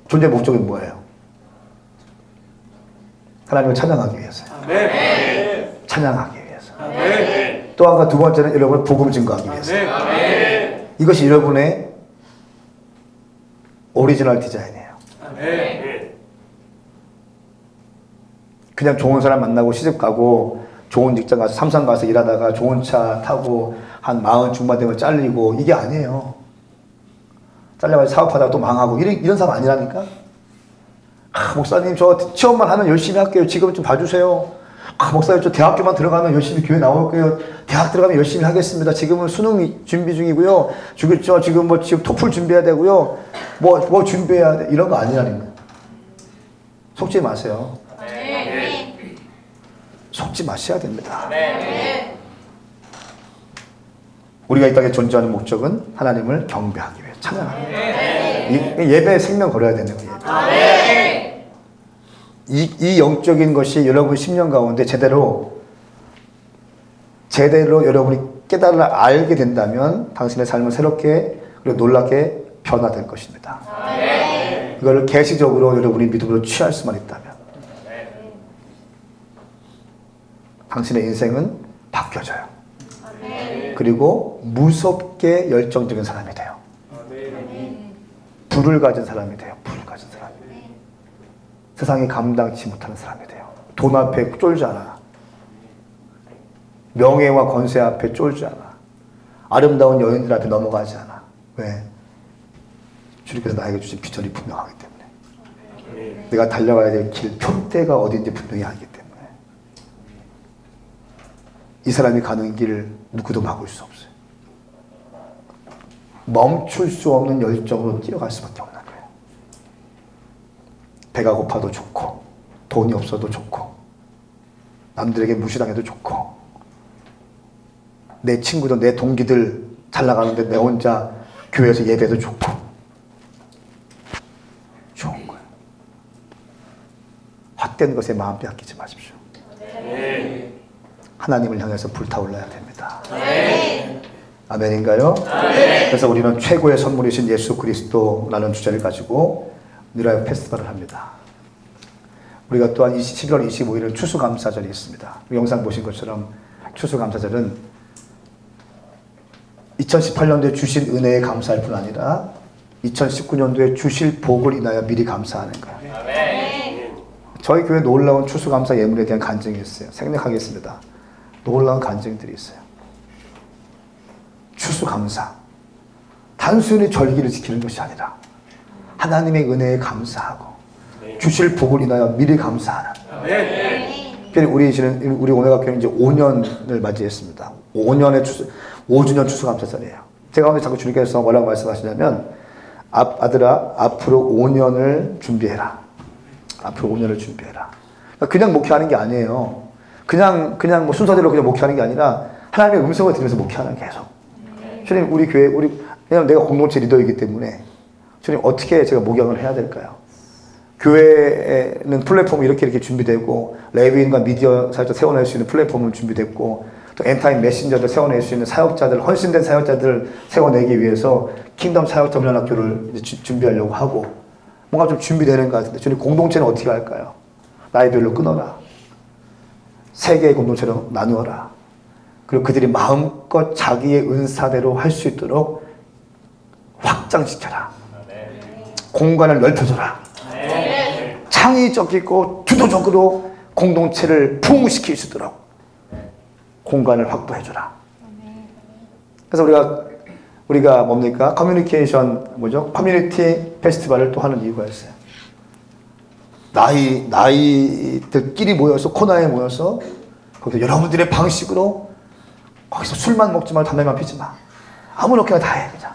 존재 목적이 뭐예요? 하나님을 찬양하기 위해서요. 찬양하기 위해서. 또 한 가지 두 번째는 여러분의 복음 증거하기 위해서. 이것이 여러분의 오리지널 디자인이에요. 그냥 좋은 사람 만나고 시집 가고 좋은 직장 가서 삼성 가서 일하다가 좋은 차 타고 한 40 중반 되면 잘리고 이게 아니에요. 잘려가지고 사업하다가 또 망하고 이런 사람 아니라니까. 목사님 저 취업만 하면 열심히 할게요. 지금 좀 봐주세요. 목사님 저 대학교만 들어가면 열심히 교회 나올게요. 대학 들어가면 열심히 하겠습니다. 지금은 수능 준비 중이고요. 지금 토플 준비해야 되고요. 뭐 준비해야 돼. 이런 거 아니라니까. 속지 마세요. 속지 마셔야 됩니다. 우리가 이 땅에 존재하는 목적은 하나님을 경배하기 위해 찬양하기 위해. 예배에 생명 걸어야 되는 거예요. 이 영적인 것이 여러분 10년 가운데 제대로 여러분이 깨달아 알게 된다면 당신의 삶은 새롭게 그리고 놀랍게 변화될 것입니다. 이걸 계시적으로 여러분이 믿음으로 취할 수만 있다면 당신의 인생은 바뀌어져요. 그리고 무섭게 열정적인 사람이 돼요. 불을 가진 사람이 돼요. 불을 가진 사람이. 세상이 감당치 못하는 사람이 돼요. 돈 앞에 쫄지 않아. 명예와 권세 앞에 쫄지 않아. 아름다운 여인들 앞에 넘어가지 않아. 왜? 주님께서 나에게 주신 비전이 분명하기 때문에. 내가 달려가야 될 길, 표대가 어딘지 분명히 알기 때문에. 이 사람이 가는 길을 누구도 막을 수 없어요. 멈출 수 없는 열정으로 뛰어갈 수밖에 없는 거예요. 배가 고파도 좋고 돈이 없어도 좋고 남들에게 무시당해도 좋고 내 친구들, 내 동기들 잘 나가는데 내 혼자 교회에서 예배도 좋고 좋은 거예요. 헛된 것에 마음 빼앗기지 마십시오. 하나님을 향해서 불타올라야 됩니다. 아멘인가요? 그래서 우리는 최고의 선물이신 예수 그리스도라는 주제를 가지고 뉴라이프 페스티벌을 합니다. 우리가 또한 11월 25일은 추수감사절이 있습니다. 영상 보신 것처럼 추수감사절은 2018년도에 주신 은혜에 감사할 뿐 아니라 2019년도에 주실 복을 인하여 미리 감사하는 거예요. 저희 교회 놀라운 추수감사 예물에 대한 간증이 있어요. 생략하겠습니다. 놀라운 간증들이 있어요. 추수감사. 단순히 절기를 지키는 것이 아니라 하나님의 은혜에 감사하고 주실 복을 인하여 미리 감사하는. 우리 오메가교회는 이제 5년을 맞이했습니다. 5주년 추수감사절이에요. 제가 오늘 자꾸 주님께서 뭐라고 말씀하시냐면 아들아 앞으로 5년을 준비해라. 앞으로 5년을 준비해라. 그냥 목회하는 게 아니에요. 그냥 뭐 순서대로 그냥 목회하는 게 아니라 하나님의 음성을 들으면서 목회하는 계속. 주님, 우리 교회, 왜냐면 내가 공동체 리더이기 때문에 주님, 어떻게 제가 목양을 해야 될까요? 교회에는 플랫폼이 이렇게 준비되고, 레위인과 미디어 사역자 세워낼 수 있는 플랫폼을 준비됐고, 또 엔타임 메신저들 세워낼 수 있는 사역자들, 헌신된 사역자들을 세워내기 위해서 킹덤 사역자 훈련학교를 준비하려고 하고, 뭔가 좀 준비되는 것 같은데, 주님, 공동체는 어떻게 할까요? 나이별로 끊어라. 3개의 공동체로 나누어라. 그리고 그들이 마음껏 자기의 은사대로 할 수 있도록 확장시켜라. 공간을 넓혀줘라. 창의적이고 주도적으로 공동체를 부흥시킬 수 있도록 공간을 확보해줘라. 그래서 우리가 뭡니까? 커뮤니티 페스티벌을 또 하는 이유가 있어요. 나이들끼리 모여서, 코너에 모여서, 거기서 여러분들의 방식으로, 거기서 술만 먹지 말고 담배만 피지 마. 아무렇게나 다 해, 그냥.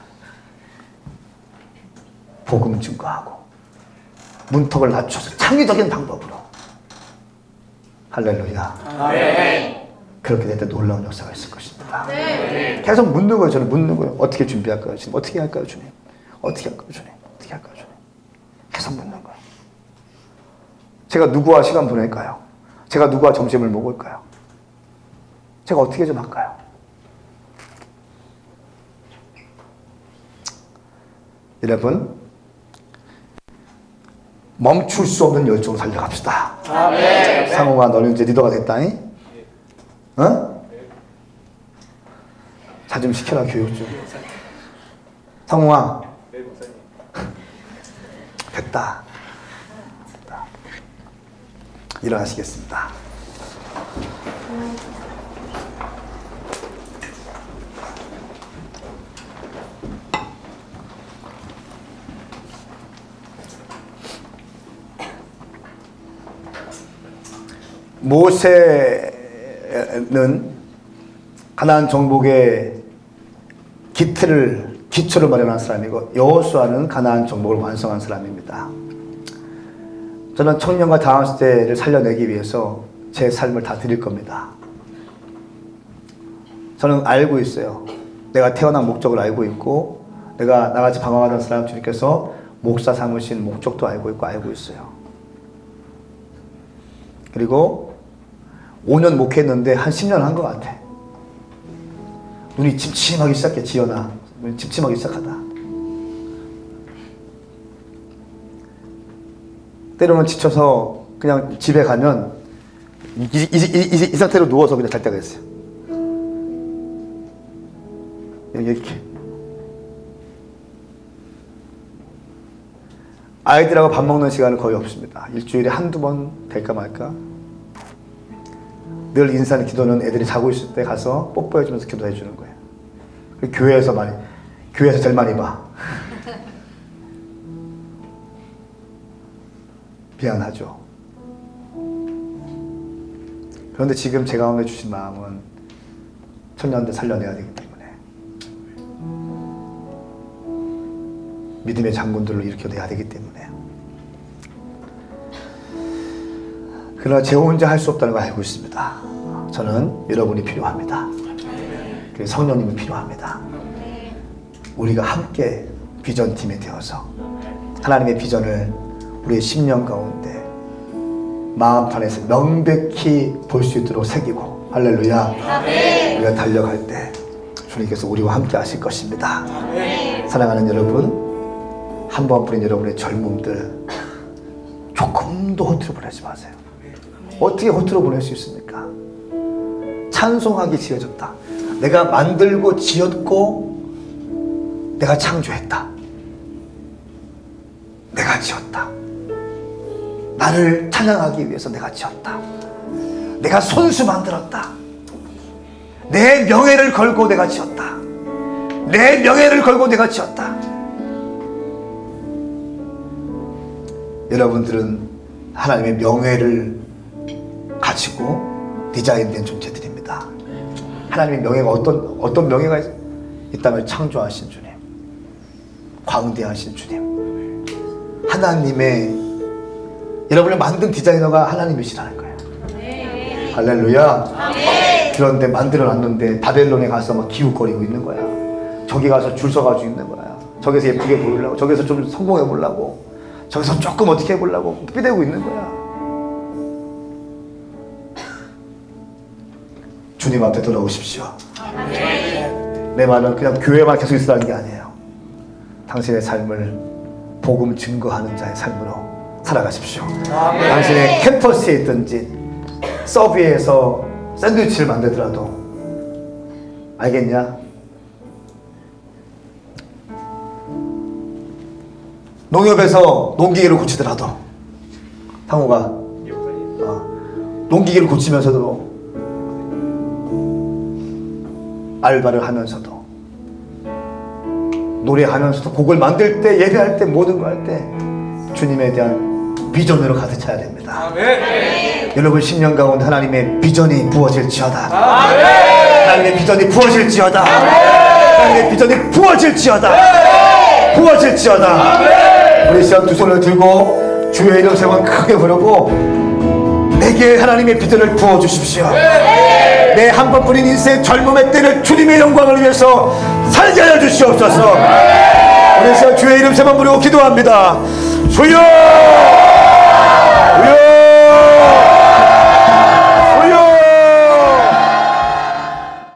복음 증거하고, 문턱을 낮춰서 창의적인 방법으로. 할렐루야. 아멘. 그렇게 될 때 놀라운 역사가 있을 것입니다. 네. 계속 묻는 거예요. 저는 묻는 거예요. 어떻게 준비할까요, 주님? 어떻게 할까요, 주님? 어떻게 할까요, 주님? 어떻게 할까요, 주님? 계속 묻는 거예요. 제가 누구와 시간 보낼까요? 제가 누구와 점심을 먹을까요? 제가 어떻게 좀 할까요? 여러분, 멈출 수 없는 열정으로 달려갑시다. 아멘. 상호가 너는 이제 리더가 됐다니? 어? 자 좀 시켜라, 교육 좀. 상호아. 됐다. 일어나시겠습니다. 모세는 가나안 정복의 기초를 마련한 사람이고, 여호수아는 가나안 정복을 완성한 사람입니다. 저는 청년과 다음 세대를 살려내기 위해서 제 삶을 다 드릴 겁니다. 저는 알고 있어요. 내가 태어난 목적을 알고 있고, 내가 나같이 방황하던 사람 주님께서 목사 삼으신 목적도 알고 있어요. 그리고 5년 목회했는데 한 10년 한 것 같아. 눈이 침침하기 시작해, 지연아. 눈이 침침하기 시작하다. 때로는 지쳐서 그냥 집에 가면 이 상태로 누워서 그냥 잘 때가 있어요. 이렇게. 아이들하고 밥 먹는 시간은 거의 없습니다. 일주일에 한두 번 될까 말까. 늘 인사는 기도는 애들이 자고 있을 때 가서 뽀뽀해주면서 기도해 주는 거예요. 교회에서 제일 많이 봐. 미안하죠. 그런데 지금 제 가운데 주신 마음은 청년들 살려내야 되기 때문에, 믿음의 장군들로 일으켜내야 되기 때문에. 그러나 제 혼자 할 수 없다는 걸 알고 있습니다. 저는 여러분이 필요합니다. 그리고 성령님이 필요합니다. 우리가 함께 비전팀이 되어서 하나님의 비전을 우리의 심령 가운데 마음판에서 명백히 볼 수 있도록 새기고, 할렐루야. 우리가 달려갈 때 주님께서 우리와 함께 하실 것입니다. 사랑하는 여러분, 한 번뿐인 여러분의 젊음들 조금도 허투루 보내지 마세요. 어떻게 허투루 보낼 수 있습니까? 찬송하기 지어졌다. 내가 만들고 지었고 내가 창조했다. 내가 지었다. 나를 찬양하기 위해서 내가 지었다. 내가 손수 만들었다. 내 명예를 걸고 내가 지었다. 내 명예를 걸고 내가 지었다. 여러분들은 하나님의 명예를 가지고 디자인된 존재들입니다. 하나님의 명예가 어떤 명예가 있다면 창조하신 주님, 광대하신 주님, 하나님의, 여러분을 만든 디자이너가 하나님이시라는 거예요. 할렐루야. 그런데 만들어놨는데 바벨론에 가서 막 기웃거리고 있는 거야. 저기 가서 줄 서가지고 있는 거야. 저기서 예쁘게 보이려고, 저기서 좀 성공해 보려고, 저기서 조금 어떻게 해보려고 삐대고 있는 거야. 주님 앞에 돌아오십시오. 내 말은 그냥 교회만 계속 있으라는 게 아니에요. 당신의 삶을 복음 증거하는 자의 삶으로 살아가십시오. 당신의 캠퍼스에 있든지 서비에서 샌드위치를 만들더라도, 알겠냐? 농협에서 농기계를 고치더라도, 상호가 농기계를 고치면서도, 알바를 하면서도, 노래하면서도, 곡을 만들 때, 예배할 때, 모든 거 할 때 주님에 대한 비전으로 가득 차야 됩니다. 아멘. 여러분 10년 가운데 하나님의 비전이 부어질지어다. 아멘. 하나님의 비전이 부어질지어다. 아멘. 하나님의 비전이 부어질지어다. 아멘. 부어질지어다. 아멘. 우리 시간 두 손을 들고 주의 이름 세 번 크게 부르고, 내게 하나님의 비전을 부어주십시오. 아멘. 내 한 번뿐인 인생 젊음의 때를 주님의 영광을 위해서 살게 하여 주시옵소서. 우리 시간 주의 이름 세 번 부르고 기도합니다. 주여!